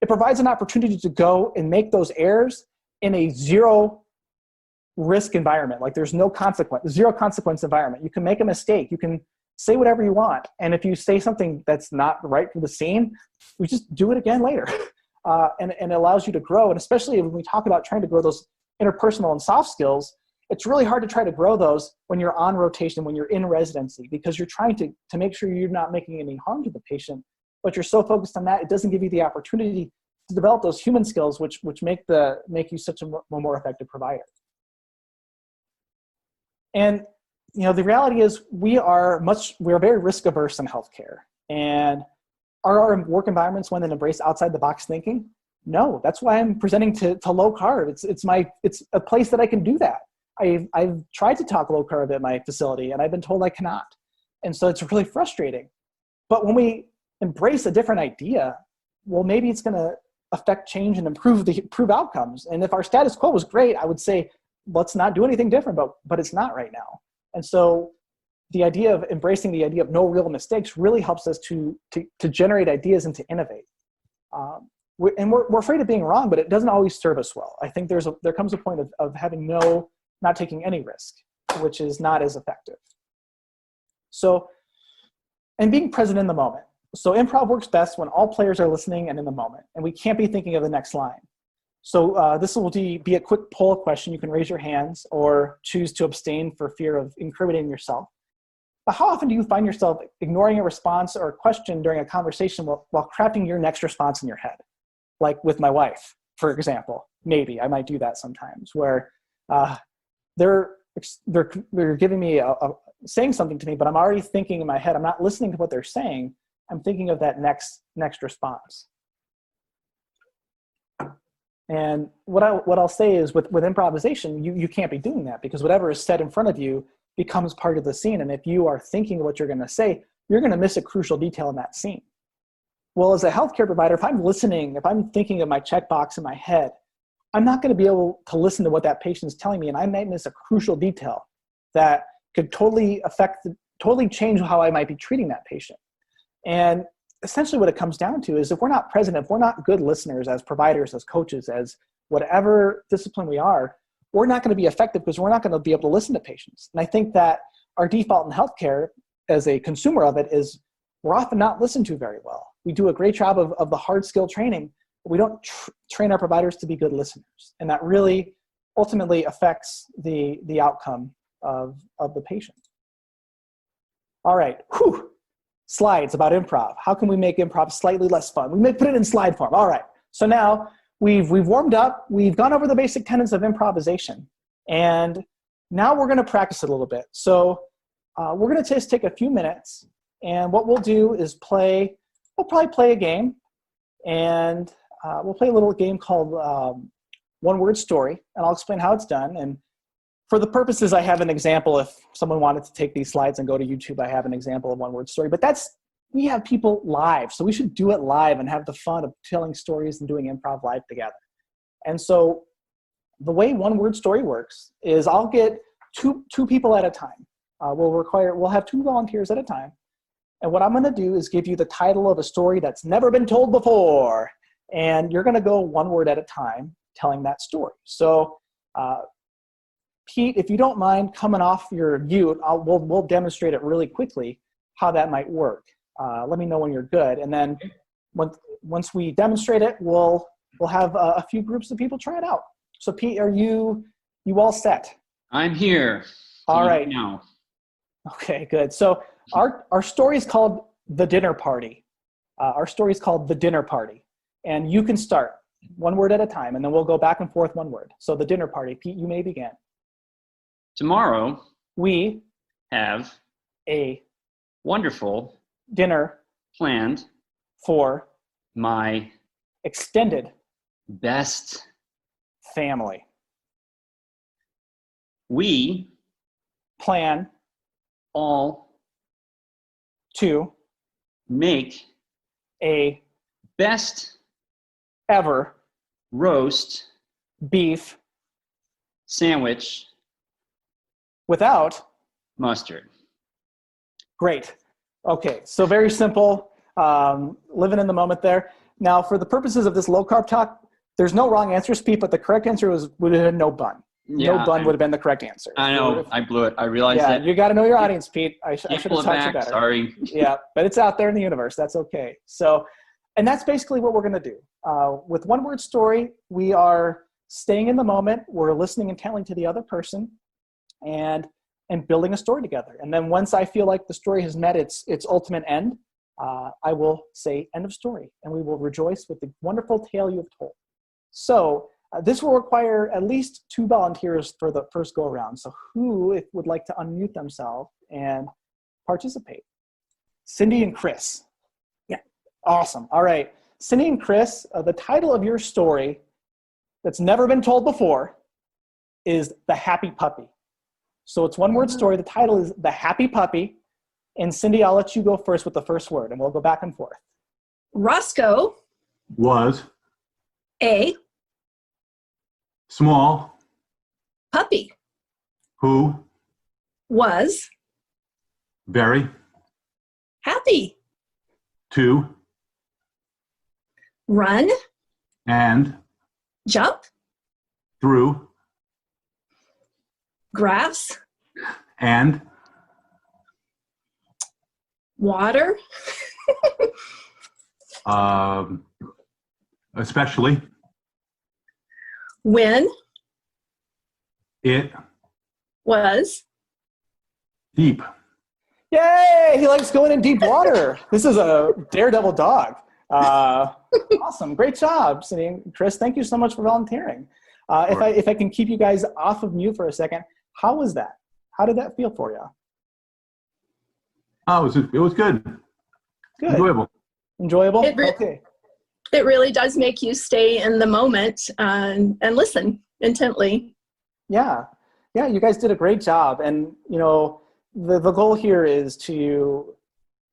it provides an opportunity to go and make those errors in a zero risk environment. Like there's no consequence, zero consequence environment. You can make a mistake. You can say whatever you want. And if you say something that's not right for the scene, we just do it again later. And it allows you to grow. And especially when we talk about trying to grow those interpersonal and soft skills, it's really hard to try to grow those when you're on rotation, when you're in residency, because you're trying to make sure you're not making any harm to the patient, but you're so focused on that, it doesn't give you the opportunity to develop those human skills, which make you such a more effective provider. And the reality is we are very risk averse in healthcare. And are our work environments one that embrace outside the box thinking? No, that's why I'm presenting to low carb. It's a place that I can do that. I've tried to talk low carb at my facility and I've been told I cannot. And so it's really frustrating. But when we embrace a different idea, well, maybe it's going to affect change and improve outcomes. And if our status quo was great, I would say, let's not do anything different, but it's not right now. And so the idea of embracing the idea of no real mistakes really helps us to generate ideas and to innovate. We're afraid of being wrong, but it doesn't always serve us well. I think there comes a point of having not taking any risk, which is not as effective. So, and being present in the moment. So improv works best when all players are listening and in the moment, and we can't be thinking of the next line. So this will be a quick poll question. You can raise your hands or choose to abstain for fear of incriminating yourself. But how often do you find yourself ignoring a response or a question during a conversation while crafting your next response in your head? Like with my wife, for example. Maybe I might do that sometimes, where they're giving me saying something to me, but I'm already thinking in my head. I'm not listening to what they're saying. I'm thinking of that next response. And what I'll say is with improvisation, you can't be doing that, because whatever is said in front of you becomes part of the scene. And if you are thinking what you're going to say, you're going to miss a crucial detail in that scene. Well, as a healthcare provider, if I'm listening, if I'm thinking of my checkbox in my head, I'm not going to be able to listen to what that patient's telling me, and I might miss a crucial detail that could totally change how I might be treating that patient. And essentially what it comes down to is, if we're not present, if we're not good listeners as providers, as coaches, as whatever discipline we are, we're not going to be effective, because we're not going to be able to listen to patients. And I think that our default in healthcare as a consumer of it is we're often not listened to very well. We do a great job of the hard skill training, but we don't train our providers to be good listeners. And that really ultimately affects the outcome of the patient. All right, whew. Slides about improv. How can we make improv slightly less fun? We may put it in slide form. All right, so now we've warmed up, we've gone over the basic tenets of improvisation, and now we're gonna practice it a little bit. So we're gonna just take a few minutes, and what we'll do is we'll probably play a game, and we'll play a little game called One Word Story, and I'll explain how it's done. And for the purposes, I have an example. If someone wanted to take these slides and go to YouTube, I have an example of One Word Story. But we have people live, so we should do it live and have the fun of telling stories and doing improv live together. And so the way One Word Story works is I'll get two people at a time. We'll have 2 volunteers at a time. And what I'm going to do is give you the title of a story that's never been told before. And you're going to go one word at a time telling that story. So Pete, if you don't mind coming off your mute, we'll demonstrate it really quickly how that might work. Let me know when you're good. And then once we demonstrate it, we'll have a few groups of people try it out. So Pete, are you all set? I'm here. All right. Now. Okay, good. So Our story is called The Dinner Party. Our story is called The Dinner Party. And you can start one word at a time, and then we'll go back and forth one word. So The Dinner Party. Pete, you may begin. Tomorrow, We have a wonderful dinner planned for my extended best. family. We Plan all to make a best ever roast beef sandwich without mustard. great. Okay, so very simple, living in the moment there. Now, for the purposes of this low carb talk, there's no wrong answers, Pete, but the correct answer would have been no bun. No bun would have been the correct answer. I know, I blew it. I realized yeah, that. you got to know your audience, Pete. I should Can't have pull it taught you back, better. sorry. Yeah, but it's out there in the universe. That's okay. So, and that's basically what we're going to do. With one word story, we are staying in the moment. We're listening intently to the other person and building a story together. And then once I feel like the story has met its ultimate end, I will say end of story, and we will rejoice with the wonderful tale you have told. So this will require at least 2 volunteers for the first go around. So who would like to unmute themselves and participate? Cindy and Chris. Yeah, awesome. All right, Cindy and Chris, the title of your story that's never been told before is The Happy Puppy. So it's one word story. The title is The Happy Puppy. And Cindy, I'll let you go first with the first word, and we'll go back and forth. Roscoe Was a small puppy. who Was very happy. to Run, and jump, through grass, and water, especially when it was deep. Yay, he likes going in deep water. This is a daredevil dog. Awesome, great job, Cindy and Chris. Thank you so much for volunteering. If I can keep you guys off of mute for a second, how was that? How did that feel for you? Oh, it was good. Good. Enjoyable. Enjoyable? It Okay. It really does make you stay in the moment and listen intently. Yeah. Yeah, you guys did a great job. And, you know, the goal here is to,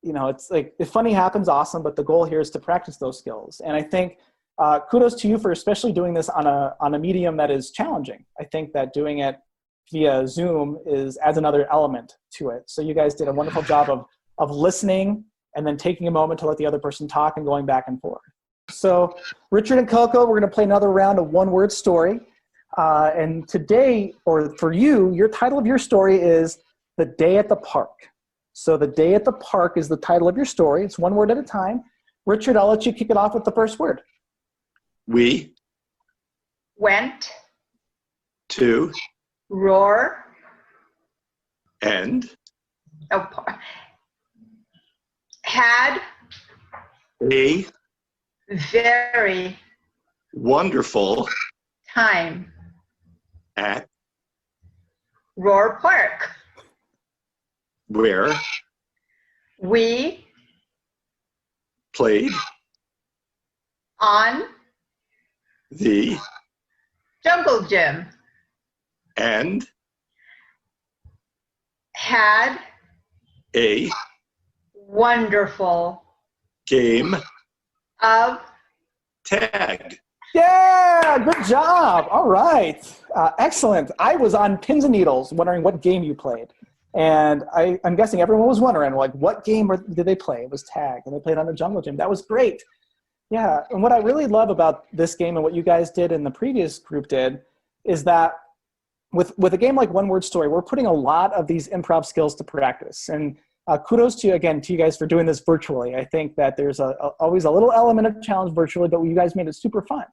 you know, it's like if funny happens, awesome, but the goal here is to practice those skills. And I think kudos to you for especially doing this on a medium that is challenging. I think that doing it via Zoom adds another element to it. So you guys did a wonderful job of listening and then taking a moment to let the other person talk and going back and forth. So Richard and Coco, we're going to play another round of one-word story. And today, or for you, your title of your story is The Day at the Park. So The Day at the Park is the title of your story. It's one word at a time. Richard, I'll let you kick it off with the first word. We Went, to roar, and oh, had a very wonderful time. at Roar Park. where We played on the jungle gym. and Had a wonderful game of tag. Yeah, good job. All right. Excellent. I was on pins and needles wondering what game you played. And I'm guessing everyone was wondering, like, what game did they play? It was tag, and they played on the jungle gym. That was great. Yeah, and what I really love about this game and what you guys did and the previous group did is that with a game like One Word Story, we're putting a lot of these improv skills to practice. And kudos to you guys for doing this virtually. I think that there's always a little element of challenge virtually, but you guys made it super fun.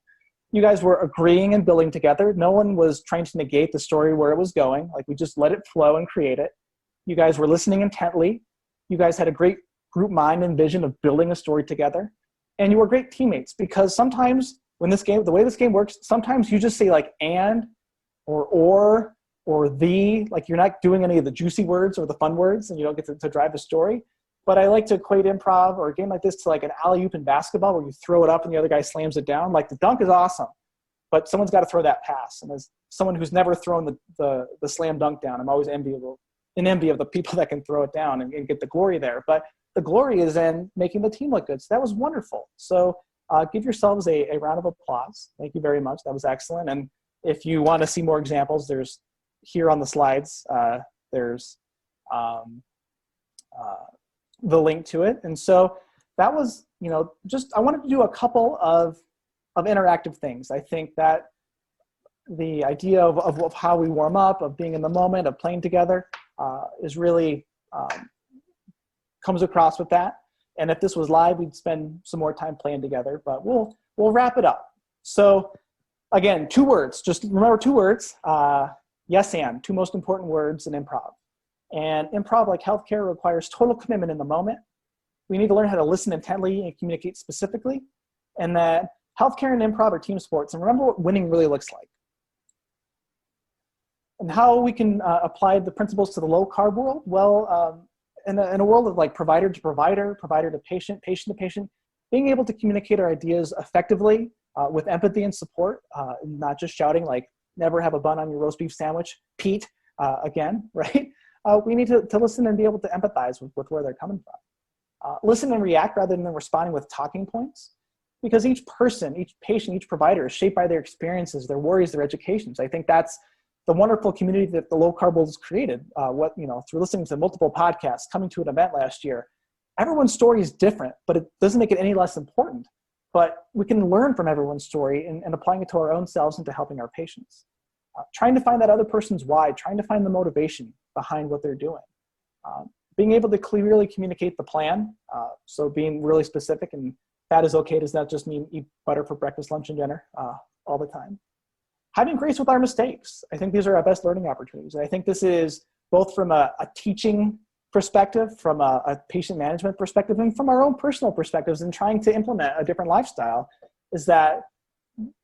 You guys were agreeing and building together. No one was trying to negate the story where it was going. Like, we just let it flow and create it. You guys were listening intently. You guys had a great group mind and vision of building a story together. And you were great teammates, because sometimes when the way this game works, sometimes you just say like and, or the, like you're not doing any of the juicy words or the fun words, and you don't get to drive the story. But I like to equate improv or a game like this to like an alley-oop in basketball, where you throw it up and the other guy slams it down. Like the dunk is awesome, but someone's got to throw that pass. And as someone who's never thrown the slam dunk down, I'm always in envy of the people that can throw it down and get the glory there. But the glory is in making the team look good. So that was wonderful. So give yourselves a round of applause. Thank you very much. That was excellent. And if you want to see more examples, there's here on the slides, there's the link to it. And so that was, just, I wanted to do a couple of interactive things. I think that the idea of how we warm up, of being in the moment, of playing together is really, comes across with that. And if this was live, we'd spend some more time playing together, but we'll wrap it up. So again, 2 words, just remember 2 words, yes and, 2 most important words in improv. And improv, like healthcare, requires total commitment in the moment. We need to learn how to listen intently and communicate specifically. And that healthcare and improv are team sports. And remember what winning really looks like. And how we can apply the principles to the low-carb world. Well, in a world of like provider to provider, provider to patient, patient to patient, being able to communicate our ideas effectively with empathy and support, not just shouting like, never have a bun on your roast beef sandwich, Pete, again, right? We need to listen and be able to empathize with where they're coming from. Listen and react rather than responding with talking points, because each person, each patient, each provider is shaped by their experiences, their worries, their educations. I think that's the wonderful community that the Low Carb World has created. Through listening to multiple podcasts, coming to an event last year, everyone's story is different, but it doesn't make it any less important. But we can learn from everyone's story and applying it to our own selves and to helping our patients. Trying to find that other person's why, trying to find the motivation behind what they're doing. Being able to clearly communicate the plan, so being really specific, and that is okay, does not just mean eat butter for breakfast, lunch, and dinner all the time. Having grace with our mistakes. I think these are our best learning opportunities. And I think this is both from a teaching perspective, from a patient management perspective, and from our own personal perspectives in trying to implement a different lifestyle, is that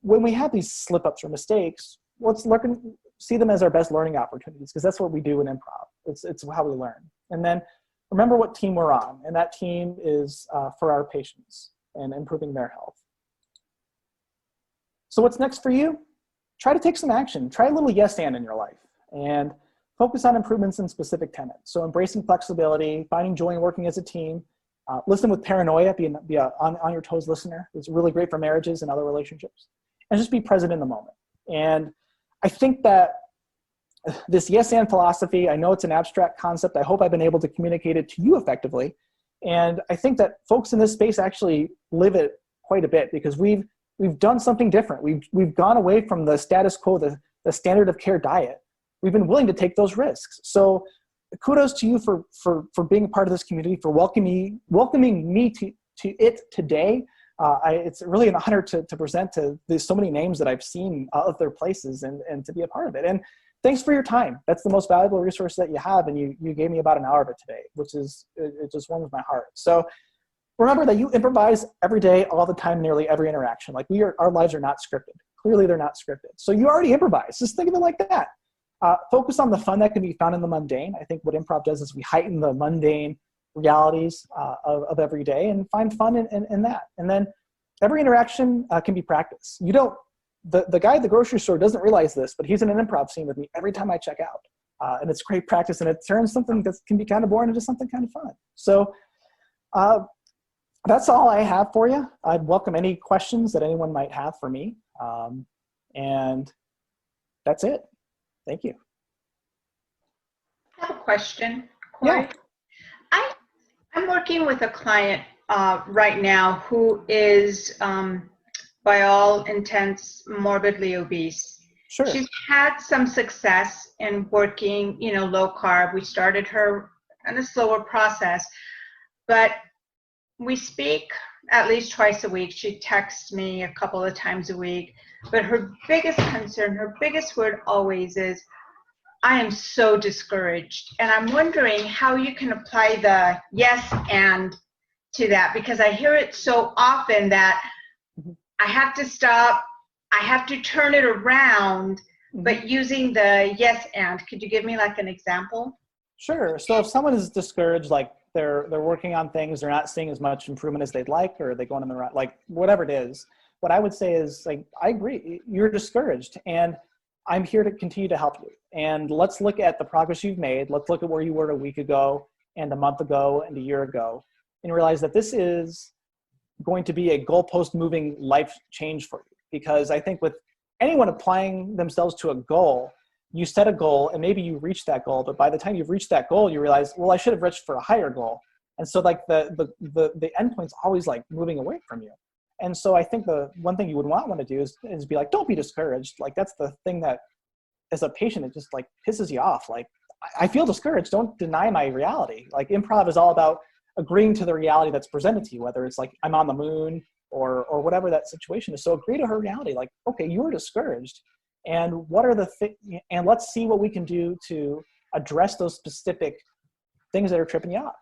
when we have these slip-ups or mistakes, let's see them as our best learning opportunities, because that's what we do in improv. It's how we learn. And then remember what team we're on, and that team is for our patients and improving their health. So what's next for you? Try to take some action. Try a little yes and in your life, and focus on improvements in specific tenets. So embracing flexibility, finding joy in working as a team, listen with paranoia, be a on your toes listener. It's really great for marriages and other relationships. And just be present in the moment. And I think that this yes and philosophy, I know it's an abstract concept. I hope I've been able to communicate it to you effectively. And I think that folks in this space actually live it quite a bit, because we've done something different. We've gone away from the status quo, the standard of care diet. We've been willing to take those risks. So kudos to you for being a part of this community, for welcoming me to it today. It's really an honor to present to so many names that I've seen of their places and to be a part of it. And thanks for your time. That's the most valuable resource that you have. And you gave me about an hour of it today, which is, it just warms my heart. So remember that you improvise every day, all the time, nearly every interaction. Like our lives are not scripted. Clearly they're not scripted. So you already improvise. Just think of it like that. Focus on the fun that can be found in the mundane. I think what improv does is we heighten the mundane realities of every day and find fun in that. And then every interaction can be practice. The guy at the grocery store doesn't realize this, but he's in an improv scene with me every time I check out. And it's great practice, and it turns something that can be kind of boring into something kind of fun. So that's all I have for you. I'd welcome any questions that anyone might have for me. And that's it. Thank you. I have a question, Cory. Yeah. I'm working with a client right now who is, by all intents, morbidly obese. Sure. She's had some success in working, low carb. We started her in a slower process, but we speak at least twice a week. She texts me a couple of times a week, but her biggest concern, her biggest word always is, I am so discouraged. And I'm wondering how you can apply the yes and to that, because I hear it so often that I have to stop, I have to turn it around, but using the yes and. Could you give me like an example? Sure. So if someone is discouraged, like they're working on things, they're not seeing as much improvement as they'd like, or they going in the right, like whatever it is, what I would say is like, I agree, you're discouraged and I'm here to continue to help you. And let's look at the progress you've made. Let's look at where you were a week ago and a month ago and a year ago, and realize that this is going to be a goalpost moving life change for you. Because I think with anyone applying themselves to a goal, you set a goal and maybe you reach that goal, but by the time you've reached that goal, you realize, well, I should have reached for a higher goal. And so like the endpoint's always like moving away from you. And so I think the one thing you would want to do is be like, don't be discouraged. Like that's the thing that as a patient, it just like pisses you off. Like I feel discouraged, don't deny my reality. Like improv is all about agreeing to the reality that's presented to you, whether it's like I'm on the moon or whatever that situation is. So agree to her reality. Like, okay, you were discouraged. And what are the and let's see what we can do to address those specific things that are tripping you up.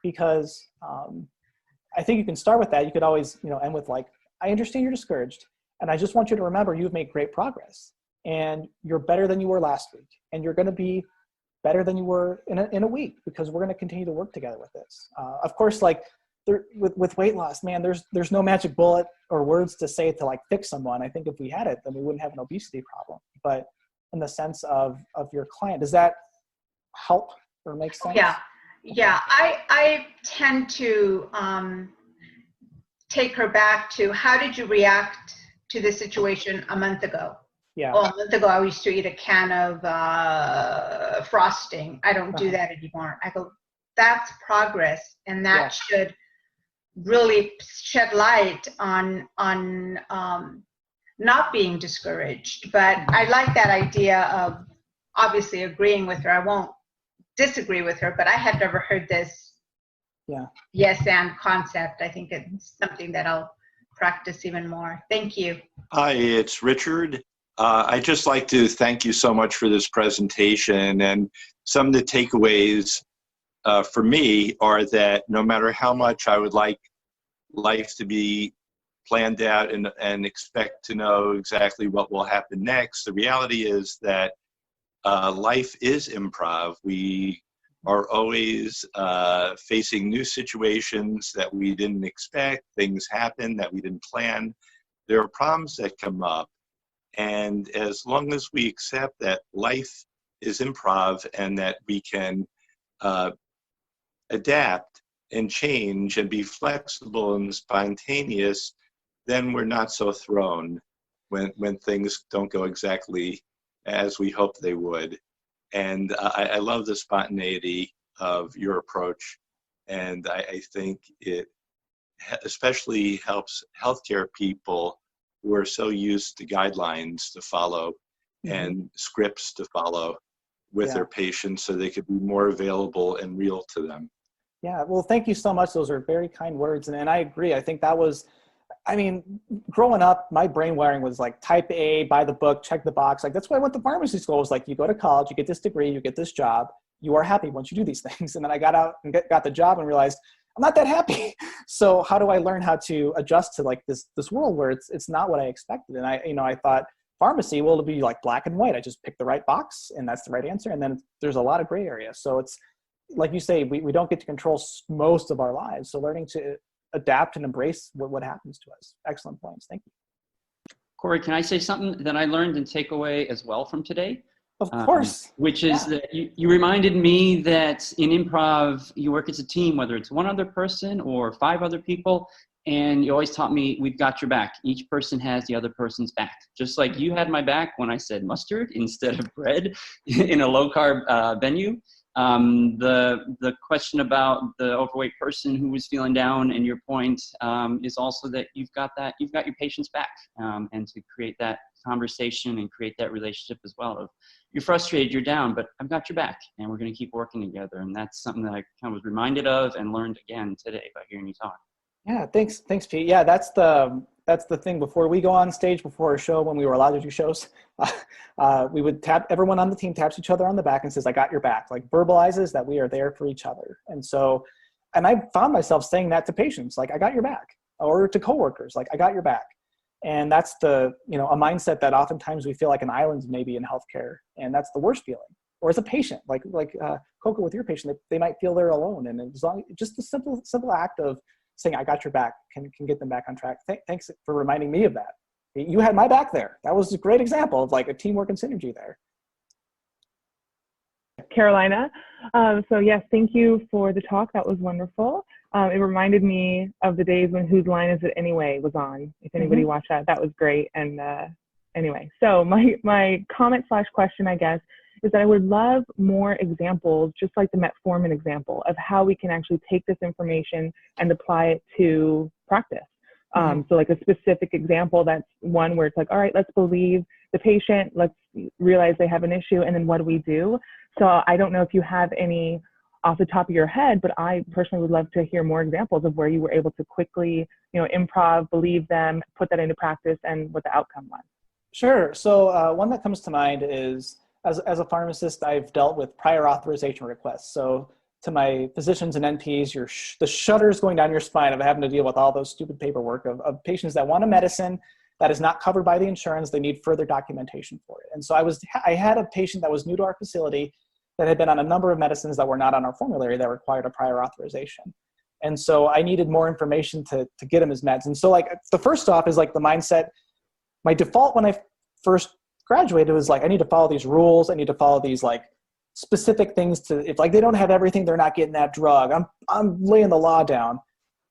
Because I think you can start with that. You could always, end with like, I understand you're discouraged, and I just want you to remember you've made great progress, and you're better than you were last week, and you're going to be better than you were in a week, because we're going to continue to work together with this. Of course, like with weight loss, man, there's no magic bullet or words to say to like fix someone. I think if we had it, then we wouldn't have an obesity problem. But in the sense of your client, does that help or make sense? Yeah. Yeah, I tend to take her back to, how did you react to this situation a month ago? Yeah. Well, a month ago, I used to eat a can of frosting. I don't do that anymore. I go, that's progress, and that should really shed light on not being discouraged. But I like that idea of obviously agreeing with her. I won't disagree with her, but I had never heard this yes and concept. I think it's something that I'll practice even more. Thank you. Hi, it's Richard. I'd just like to thank you so much for this presentation. And some of the takeaways for me are that no matter how much I would like life to be planned out and expect to know exactly what will happen next, the reality is that life is improv. We are always facing new situations that we didn't expect. Things happen that we didn't plan. There are problems that come up. And as long as we accept that life is improv and that we can adapt and change and be flexible and spontaneous, then we're not so thrown when things don't go exactly as we hoped they would. And I love the spontaneity of your approach. And I think it especially helps healthcare people who are so used to guidelines to follow and scripts to follow with their patients, so they could be more available and real to them. Yeah, well, thank you so much. Those are very kind words. And I agree. I think that was, I mean, growing up, my brain wiring was like type A, buy the book, check the box. Like that's why I went to pharmacy school. It was like, you go to college, you get this degree, you get this job, you are happy once you do these things. And then I got out and got the job and realized I'm not that happy. So how do I learn how to adjust to like this world where it's not what I expected? And I thought pharmacy, well, it'll be like black and white. I just pick the right box and that's the right answer. And then there's a lot of gray area. So it's like you say, we don't get to control most of our lives. So learning to adapt and embrace what happens to us. Excellent points. Thank you. Cory, can I say something that I learned and take away as well from today? Of course. Which is that you reminded me that in improv, you work as a team, whether it's one other person or 5 other people. And you always taught me, we've got your back. Each person has the other person's back. Just like you had my back when I said mustard instead of bread in a low carb venue. The question about the overweight person who was feeling down, and your point is also that you've got your patient's back, and to create that conversation and create that relationship as well of, you're frustrated, you're down, but I've got your back and we're going to keep working together. And that's something that I kind of was reminded of and learned again today by hearing you talk. Yeah, thanks Pete. Yeah, that's the that's the thing. Before we go on stage, before a show, when we were allowed to do shows, we would tap, everyone on the team taps each other on the back and says, I got your back, like verbalizes that we are there for each other. And so, and I found myself saying that to patients, like, I got your back, or to coworkers, like, I got your back. And that's the, you know, a mindset that oftentimes we feel like an island maybe in healthcare. And that's the worst feeling. Or as a patient, like Coco with your patient, they might feel they're alone. And as long, just the simple act of saying, I got your back can get them back on track. Thanks for reminding me of that. You had my back there. That was a great example of like a teamwork and synergy there. Carolina. So yes, thank you for the talk. That was wonderful. It reminded me of the days when Whose Line Is It Anyway was on. If anybody watched that, that was great. And anyway, so my comment / question, I guess, is that I would love more examples, just like the metformin example, of how we can actually take this information and apply it to practice. So like a specific example, that's one where it's like, all right, let's believe the patient, let's realize they have an issue, and then what do we do? So I don't know if you have any off the top of your head, but I personally would love to hear more examples of where you were able to quickly, you know, improv, believe them, put that into practice, and what the outcome was. Sure. So one that comes to mind is, as a pharmacist, I've dealt with prior authorization requests. So to my physicians and NPs, the shudders going down your spine of having to deal with all those stupid paperwork of patients that want a medicine that is not covered by the insurance. They need further documentation for it. And so I had a patient that was new to our facility that had been on a number of medicines that were not on our formulary that required a prior authorization. And so I needed more information to get him his meds. And so like the first off is like the mindset, my default when I first graduated was like, I need to follow these rules. I need to follow these like specific things to, if like they don't have everything, they're not getting that drug. I'm laying the law down.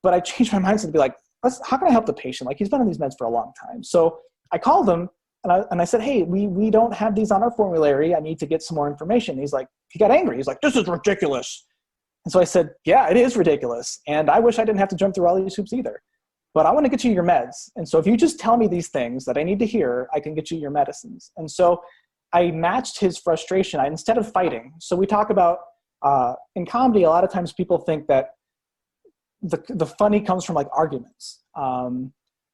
But I changed my mindset to be like, how can I help the patient? Like he's been on these meds for a long time. So I called him and I said, hey, we don't have these on our formulary. I need to get some more information. He's like, he got angry. He's like, this is ridiculous. And so I said, yeah, it is ridiculous. And I wish I didn't have to jump through all these hoops either. But I want to get you your meds. And so if you just tell me these things that I need to hear, I can get you your medicines. And so I matched his frustration instead of fighting. So we talk about, in comedy, a lot of times people think that the funny comes from like arguments.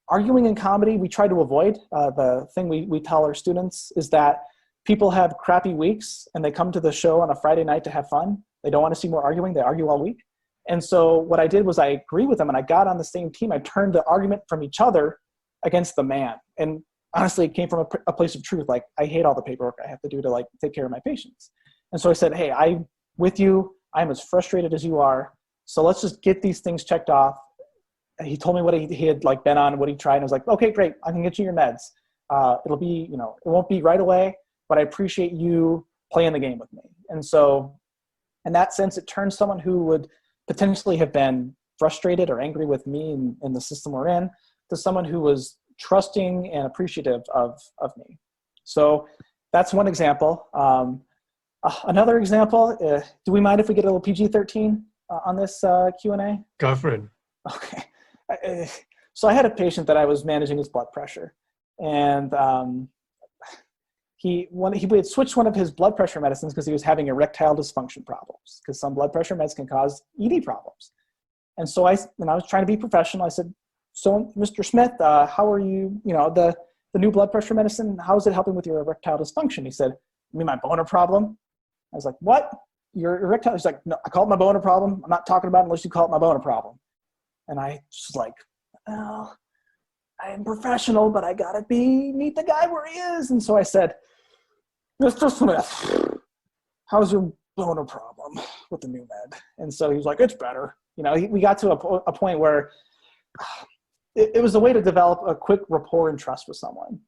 Arguing in comedy, we try to avoid. The thing we tell our students is that people have crappy weeks and they come to the show on a Friday night to have fun. They don't want to see more arguing, they argue all week. And so what I did was I agreed with them and I got on the same team. I turned the argument from each other against the man. And honestly, it came from a place of truth. Like I hate all the paperwork I have to do to like take care of my patients. And so I said, hey, I'm with you. I'm as frustrated as you are. So let's just get these things checked off. He told me what he had like been on, what he tried. And I was like, okay, great. I can get you your meds. It'll be, you know, it won't be right away, but I appreciate you playing the game with me. And so in that sense, it turned someone who would potentially have been frustrated or angry with me in the system we're in to someone who was trusting and appreciative of me. So that's one example. Another example, do we mind if we get a little PG-13 on this Q&A? Go for it. Okay. So I had a patient that I was managing his blood pressure, and he had switched one of his blood pressure medicines because he was having erectile dysfunction problems, because some blood pressure meds can cause ED problems. And so I was trying to be professional. I said, so Mr. Smith, how are you, you know, the new blood pressure medicine, how is it helping with your erectile dysfunction? He said, you mean my boner problem? I was like, what? Your erectile? He's like, no, I call it my boner problem. I'm not talking about it unless you call it my boner problem. And I was like, well, I'm professional, but I gotta meet the guy where he is. And so I said, Mr. Smith, how's your boner problem with the new med? And so he was like, it's better. You know, we got to a point where it was a way to develop a quick rapport and trust with someone.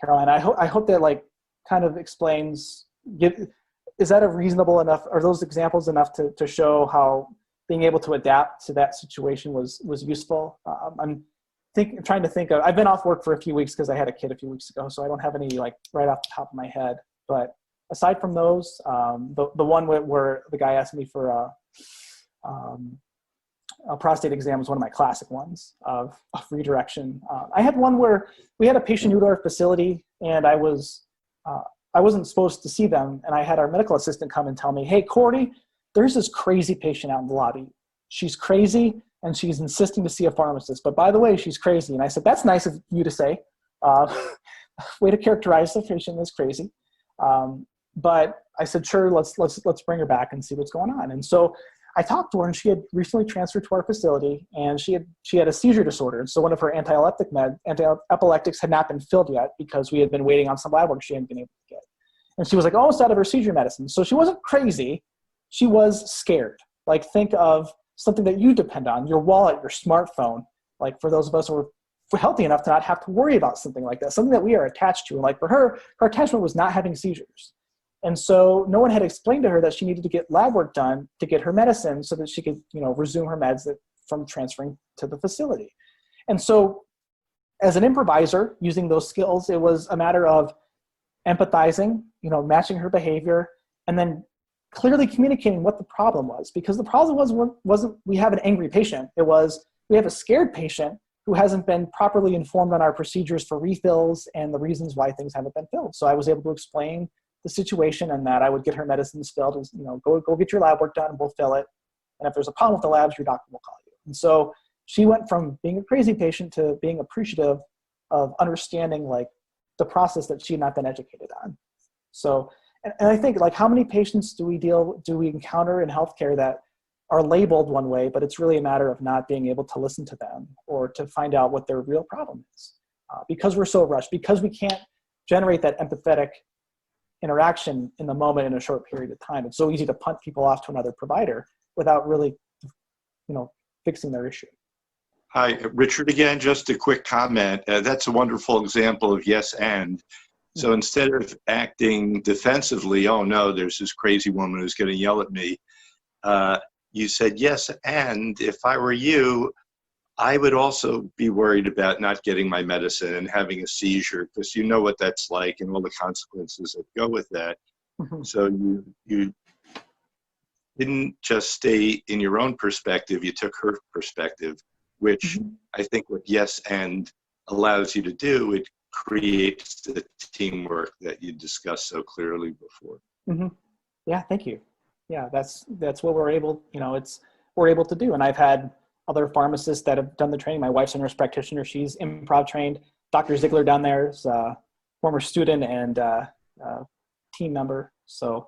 Caroline, I hope that like kind of explains, is that a reasonable enough, are those examples enough to show how being able to adapt to that situation was useful? I'm trying to think of, I've been off work for a few weeks because I had a kid a few weeks ago, so I don't have any like right off the top of my head. But aside from those, the one where the guy asked me for a prostate exam was one of my classic ones of redirection. I had one where we had a patient new to our facility, and I wasn't supposed to see them, and I had our medical assistant come and tell me, hey, Cory, there's this crazy patient out in the lobby. She's crazy. and she's insisting to see a pharmacist. But by the way, she's crazy. And I said, that's nice of you to say. Way to characterize the patient as crazy. But I said, sure, let's bring her back and see what's going on. And so I talked to her, and she had recently transferred to our facility, and she had a seizure disorder. And so one of her antiepileptics had not been filled yet because we had been waiting on some lab work she hadn't been able to get. And she was like almost out of her seizure medicine. So she wasn't crazy. She was scared. Like, think of something that you depend on, your wallet, your smartphone. Like, for those of us who are healthy enough to not have to worry about something like that, something that we are attached to. And like for her attachment was not having seizures. And so no one had explained to her that she needed to get lab work done to get her medicine so that she could, resume her meds from transferring to the facility. And so as an improviser, using those skills, it was a matter of empathizing, matching her behavior, and then clearly communicating what the problem was. Because the problem wasn't we have an angry patient. It was we have a scared patient who hasn't been properly informed on our procedures for refills and the reasons why things haven't been filled. So I was able to explain the situation, and that I would get her medicines filled, and go get your lab work done and we'll fill it. And if there's a problem with the labs, your doctor will call you. And so she went from being a crazy patient to being appreciative of understanding like the process that she had not been educated on. So, and I think, like, how many patients do we encounter in healthcare that are labeled one way, but it's really a matter of not being able to listen to them or to find out what their real problem is, because we're so rushed, because we can't generate that empathetic interaction in the moment in a short period of time. It's so easy to punt people off to another provider without really, fixing their issue. Hi, Richard again, just a quick comment. That's a wonderful example of yes and. So instead of acting defensively, oh no, there's this crazy woman who's going to yell at me, you said, yes, and if I were you, I would also be worried about not getting my medicine and having a seizure, because you know what that's like and all the consequences that go with that. Mm-hmm. So you didn't just stay in your own perspective, you took her perspective, which I think what yes and allows you to do, it creates the teamwork that you discussed so clearly before. Mm-hmm. Yeah, thank you. Yeah, that's what we're able, we're able to do. And I've had other pharmacists that have done the training. My wife's a nurse practitioner. She's improv trained. Dr. Ziegler down there is a former student and team member. So,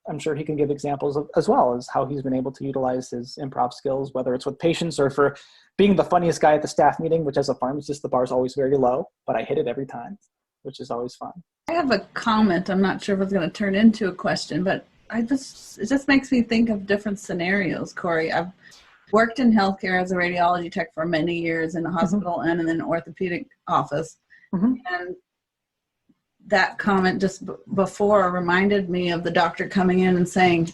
I'm sure he can give examples of, as well as how he's been able to utilize his improv skills, whether it's with patients or for being the funniest guy at the staff meeting, which as a pharmacist, the bar is always very low, but I hit it every time, which is always fun. I have a comment. I'm not sure if it's going to turn into a question, but it just makes me think of different scenarios, Cory. I've worked in healthcare as a radiology tech for many years in a hospital and in an orthopedic office. And that comment just before reminded me of the doctor coming in and saying,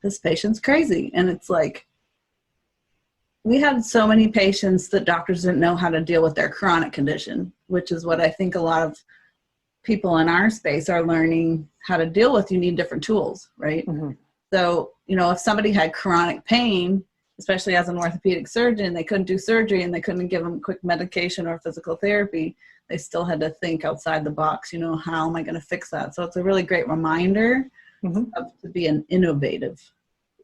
this patient's crazy. And it's like, we had so many patients that doctors didn't know how to deal with their chronic condition, which is what I think a lot of people in our space are learning how to deal with. You need different tools, right? So, if somebody had chronic pain, especially as an orthopedic surgeon, they couldn't do surgery and they couldn't give them quick medication or physical therapy. They still had to think outside the box, how am I going to fix that? So it's a really great reminder to be an innovative.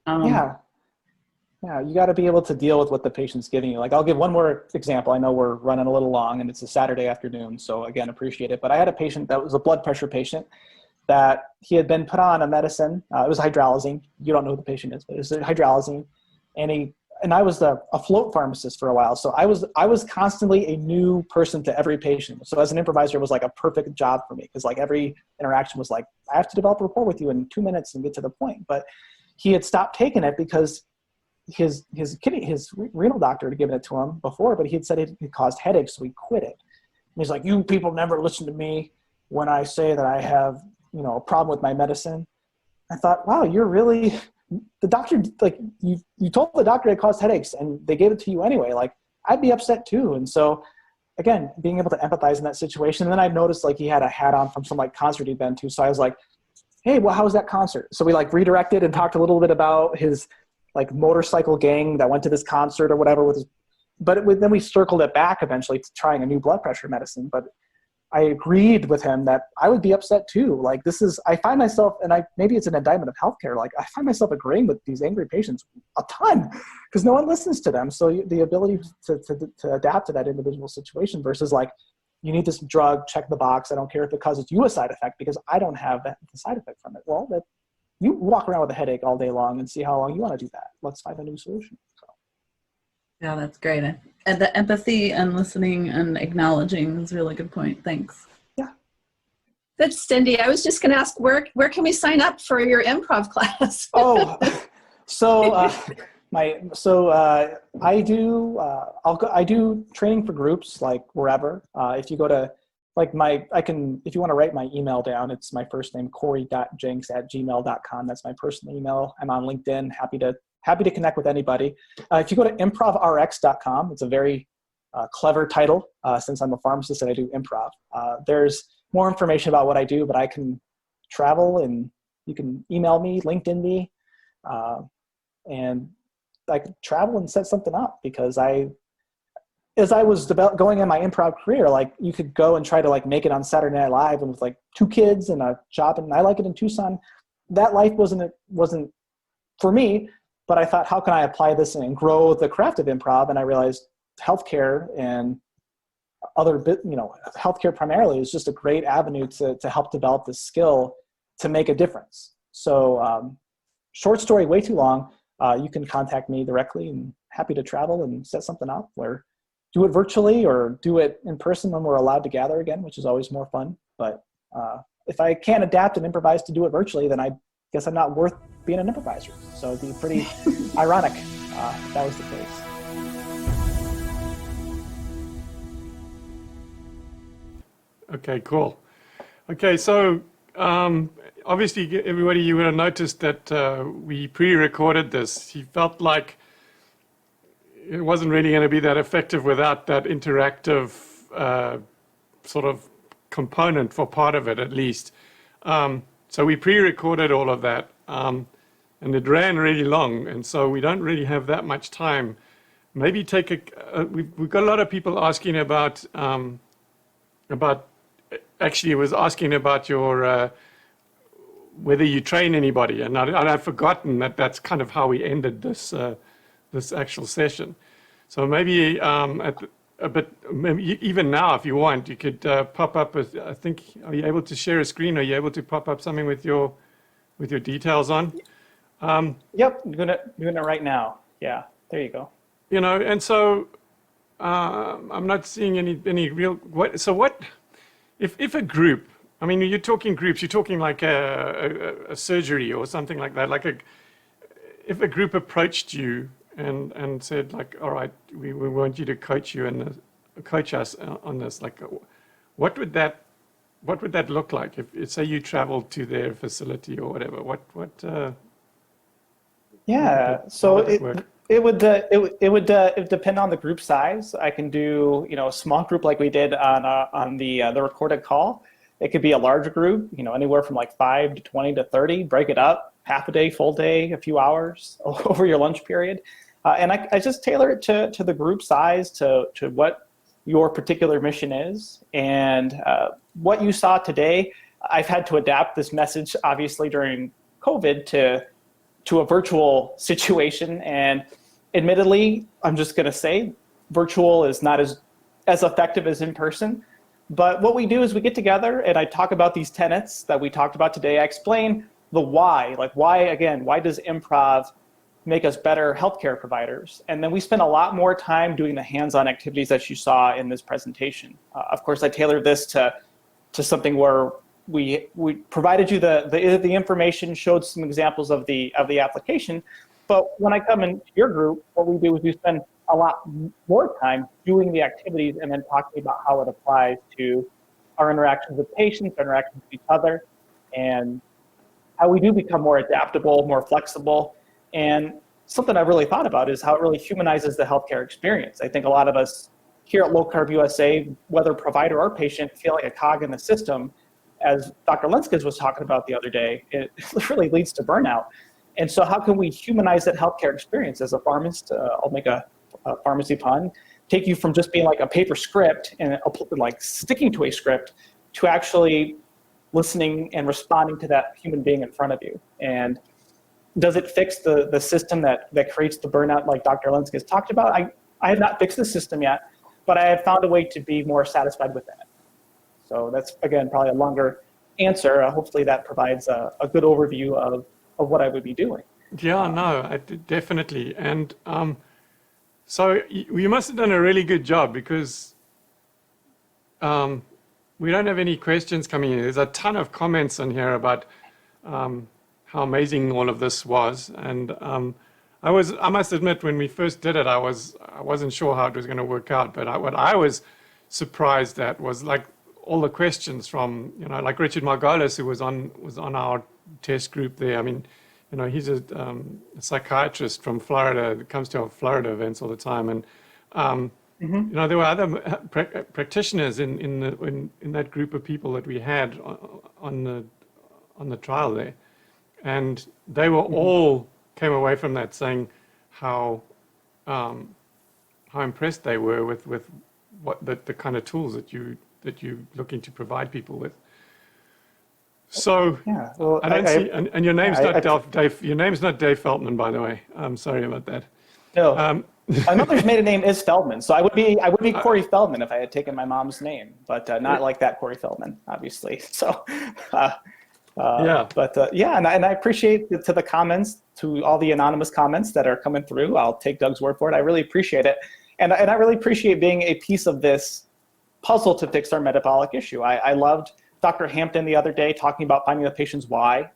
Yeah, you got to be able to deal with what the patient's giving you. Like, I'll give one more example. I know we're running a little long and it's a Saturday afternoon, so again, appreciate it. But I had a patient that was a blood pressure patient that he had been put on a medicine. It was hydralazine. You don't know who the patient is, but it was hydralazine. And I was a float pharmacist for a while. So I was constantly a new person to every patient. So as an improviser, it was like a perfect job for me, because like every interaction was like, I have to develop a rapport with you in 2 minutes and get to the point. But he had stopped taking it because his renal doctor had given it to him before, but he had said it caused headaches, so he quit it. And he's like, you people never listen to me when I say that I have, a problem with my medicine. I thought, wow, you're really... The doctor, like, you told the doctor it caused headaches and they gave it to you anyway. Like, I'd be upset too. And so again, being able to empathize in that situation. And then I noticed like he had a hat on from some like concert he'd been to. So I was like, hey, well, how was that concert? So we like redirected and talked a little bit about his like motorcycle gang that went to this concert or whatever with his, but then we circled it back eventually to trying a new blood pressure medicine. But I agreed with him that I would be upset too. Like I find myself, and maybe it's an indictment of healthcare. Like I find myself agreeing with these angry patients a ton because no one listens to them. So the ability to adapt to that individual situation versus like, you need this drug, check the box. I don't care if it causes you a side effect because I don't have the side effect from it. Well, you walk around with a headache all day long and see how long you want to do that. Let's find a new solution. So. Yeah, that's great. And the empathy and listening and acknowledging is a really good point. Thanks. Yeah. Good, Cindy. I was just going to ask, where can we sign up for your improv class? I do training for groups like wherever. If you go to if you want to write my email down, it's my first name, cory.jenks@gmail.com. That's my personal email. I'm on LinkedIn. Happy to connect with anybody. If you go to improvrx.com, it's a very clever title since I'm a pharmacist and I do improv. There's more information about what I do, but I can travel and you can email me, LinkedIn me, and I could travel and set something up because as I was going in my improv career, like you could go and try to like make it on Saturday Night Live and with like 2 kids and a job, and I like it in Tucson. That life wasn't for me, but I thought, how can I apply this and grow the craft of improv? And I realized healthcare and healthcare primarily is just a great avenue to help develop this skill to make a difference. So short story, way too long. You can contact me directly and happy to travel and set something up where do it virtually or do it in person when we're allowed to gather again, which is always more fun. But if I can't adapt and improvise to do it virtually, then I guess I'm not worth being an improviser. So it'd be pretty ironic if that was the case. Okay, cool. Okay, so obviously, everybody, you would have noticed that we pre-recorded this. He felt like it wasn't really going to be that effective without that interactive sort of component for part of it, at least. So we pre-recorded all of that, and it ran really long, and so we don't really have that much time. Maybe we've got a lot of people asking about actually, it was asking about your whether you train anybody, and I've forgotten that that's kind of how we ended this this actual session. So maybe maybe even now, if you want, you could pop up. I think, are you able to share a screen? Are you able to pop up something with your details on? Yep, I'm doing it right now. Yeah, there you go. And so I'm not seeing any real. What if a group? I mean, you're talking groups. You're talking like a surgery or something like that. If a group approached you and said, like, all right, we want you to coach us on this. Like, what would that look like? If say you traveled to their facility or whatever, so it would depend on the group size. I can do a small group like we did on the recorded call. It could be a larger group, anywhere from like 5 to 20 to 30. Break it up, half a day, full day, a few hours over your lunch period, and I just tailor it to the group size, to what your particular mission is, and what you saw today. I've had to adapt this message, obviously, during COVID to a virtual situation, and admittedly, I'm just going to say, virtual is not as effective as in person. But what we do is we get together and I talk about these tenets that we talked about today. I explain the why, like why does improv make us better healthcare providers? And then we spend a lot more time doing the hands-on activities that you saw in this presentation. Of course, I tailored this to something where we provided you the information, showed some examples of the application. But when I come into your group, what we do is we spend a lot more time doing the activities and then talking about how it applies to our interactions with patients, our interactions with each other, and how we do become more adaptable, more flexible. And something I've really thought about is how it really humanizes the healthcare experience. I think a lot of us here at LowCarbUSA, whether provider or patient, feel like a cog in the system. As Dr. Lenskis was talking about the other day, it really leads to burnout. And so how can we humanize that healthcare experience? As a pharmacist, I'll make a pharmacy pun. take you from just being like a paper script and like sticking to a script to actually listening and responding to that human being in front of you. And does it fix the system that creates the burnout like Dr. Lenske has talked about? I have not fixed the system yet, but I have found a way to be more satisfied with that. So that's, again, probably a longer answer. Hopefully that provides a good overview of what I would be doing. Yeah, no, definitely. And so you must have done a really good job, because we don't have any questions coming in. There's a ton of comments on here about how amazing all of this was. And I must admit, when we first did it, I wasn't sure how it was going to work out. But what I was surprised at was like all the questions from, like Richard Margolis, who was on our test group there. I mean, he's a psychiatrist from Florida that comes to our Florida events all the time. And there were other practitioners in that group of people that we had on the trial there, and they were all came away from that saying how impressed they were with what the kind of tools that you're looking to provide people with. So yeah, well, I don't see, and your name's not Dave. Your name's not Dave Feltman, by the way. I'm sorry about that. No. My mother's maiden name is Feldman, so I would be Cory Feldman if I had taken my mom's name, but not like that Cory Feldman, obviously. So, yeah. But yeah, and I appreciate to the comments, to all the anonymous comments that are coming through. I'll take Doug's word for it. I really appreciate it, and I really appreciate being a piece of this puzzle to fix our metabolic issue. I loved Dr. Hampton the other day talking about finding the patient's why.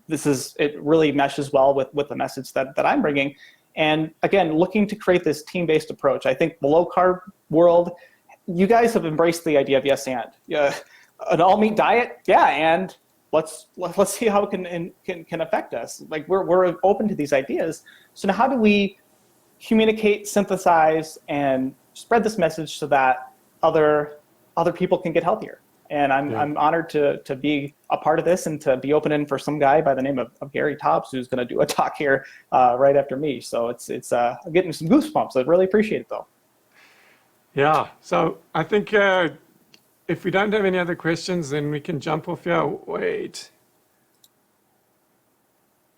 It really meshes well with the message that I'm bringing. And again, looking to create this team-based approach. I think the low-carb world, you guys have embraced the idea of yes and. An all-meat diet, yeah, and let's see how it can affect us. Like we're open to these ideas. So now how do we communicate, synthesize, and spread this message so that other people can get healthier? And I'm honored to be a part of this and to be opening for some guy by the name of Gary Tops, who's going to do a talk here right after me. So it's I'm getting some goosebumps. I really appreciate it, though. Yeah. So I think if we don't have any other questions, then we can jump off here. Wait.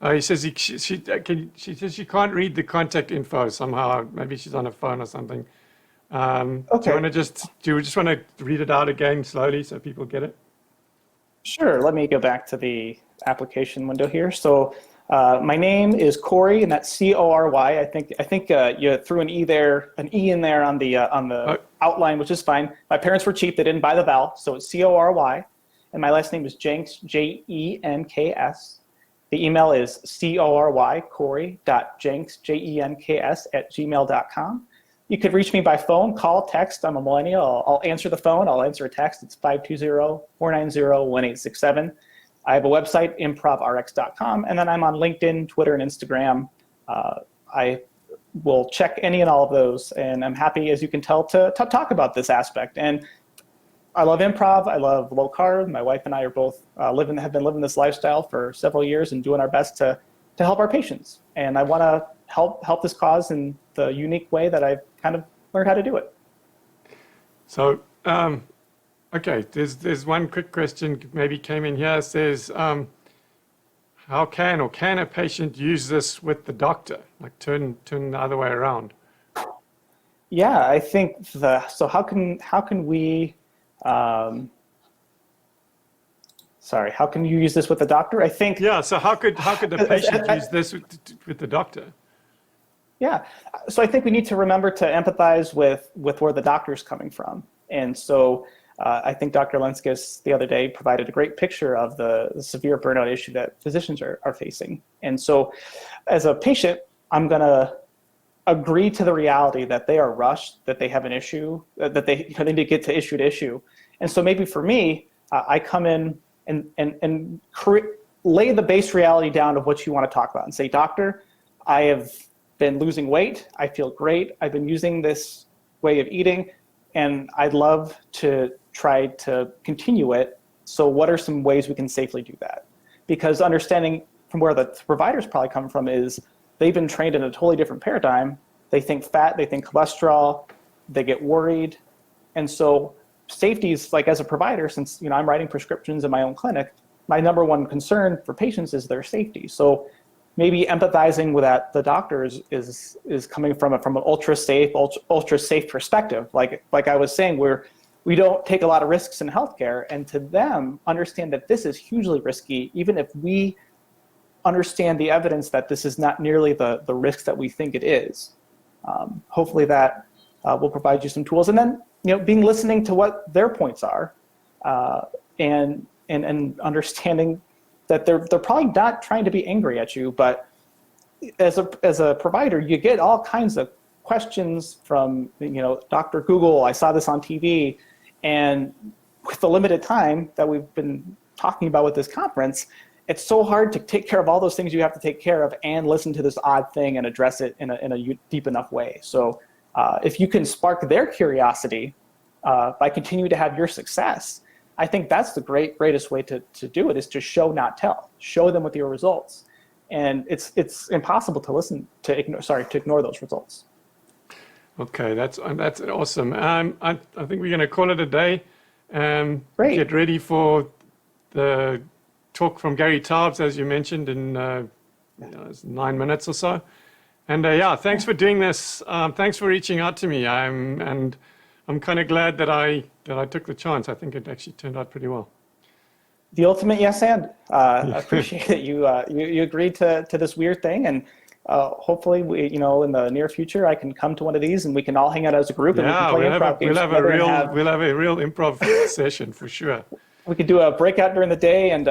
He says she says she can't read the contact info somehow. Maybe she's on a phone or something. Okay. Do you just want to read it out again slowly so people get it? Sure. Let me go back to the application window here. So my name is Cory, and that's C-O-R-Y. I think you threw an E in there on the outline, which is fine. My parents were cheap; they didn't buy the vowel, so it's C-O-R-Y. And my last name is Jenks, J-E-N-K-S. The email is C-O-R-Y, Cory.Jenks, J-E-N-K-S @gmail.com. You could reach me by phone, call, text. I'm a millennial. I'll answer the phone. I'll answer a text. It's 520-490-1867. I have a website, improvrx.com, and then I'm on LinkedIn, Twitter, and Instagram. I will check any and all of those, and I'm happy, as you can tell, to talk about this aspect. And I love improv. I love low carb. My wife and I are both have been living this lifestyle for several years and doing our best to help our patients. And I want to help this cause in the unique way that I've kind of learned how to do it. So, okay, there's one quick question maybe came in here. It says, how can a patient use this with the doctor? Like turn the other way around. Yeah, I think so how can we, sorry, how can you use this with the doctor? I think. Yeah, so how could the patient use this with the doctor? Yeah, so I think we need to remember to empathize with where the doctor's coming from. And so I think Dr. Lenske the other day provided a great picture of the severe burnout issue that physicians are facing. And so as a patient, I'm going to agree to the reality that they are rushed, that they have an issue, that they need to get to issue to issue. And so maybe for me, I come in and lay the base reality down of what you want to talk about and say, doctor, I have been losing weight. I feel great. I've been using this way of eating, and I'd love to try to continue it. So what are some ways we can safely do that? Because understanding from where the providers probably come from is they've been trained in a totally different paradigm They think fat, they think cholesterol, they get worried. And so safety is, like, as a provider, since I'm writing prescriptions in my own clinic, my number one concern for patients is their safety. So maybe empathizing with that, the doctors is coming from an ultra safe perspective. Like I was saying, we don't take a lot of risks in healthcare, and to them understand that this is hugely risky, even if we understand the evidence that this is not nearly the risk that we think it is. Hopefully that will provide you some tools, and then being listening to what their points are, and understanding that they're probably not trying to be angry at you, but as a provider, you get all kinds of questions from Dr. Google. I saw this on TV, and with the limited time that we've been talking about with this conference, it's so hard to take care of all those things you have to take care of and listen to this odd thing and address it in a deep enough way. So if you can spark their curiosity by continuing to have your success, I think that's the greatest way to do it, is to show, not tell. Show them with your results. And it's impossible to ignore those results. Okay, that's awesome. I think we're going to call it a day. Great. Get ready for the talk from Gary Taubes, as you mentioned, in 9 minutes or so. And yeah, thanks for doing this. Thanks for reaching out to me. I'm kind of glad that I took the chance. I think it actually turned out pretty well. The ultimate yes and. I appreciate that you agreed to this weird thing, and hopefully in the near future I can come to one of these and we can all hang out as a group and we can play improv games together. We'll have a real improv session for sure. We could do a breakout during the day and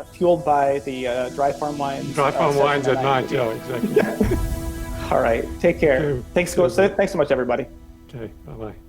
fueled by the dry farm wines. Dry farm wines at night. Yeah, exactly. All right. Take care. Okay. Thanks so much, everybody. Okay. Bye-bye.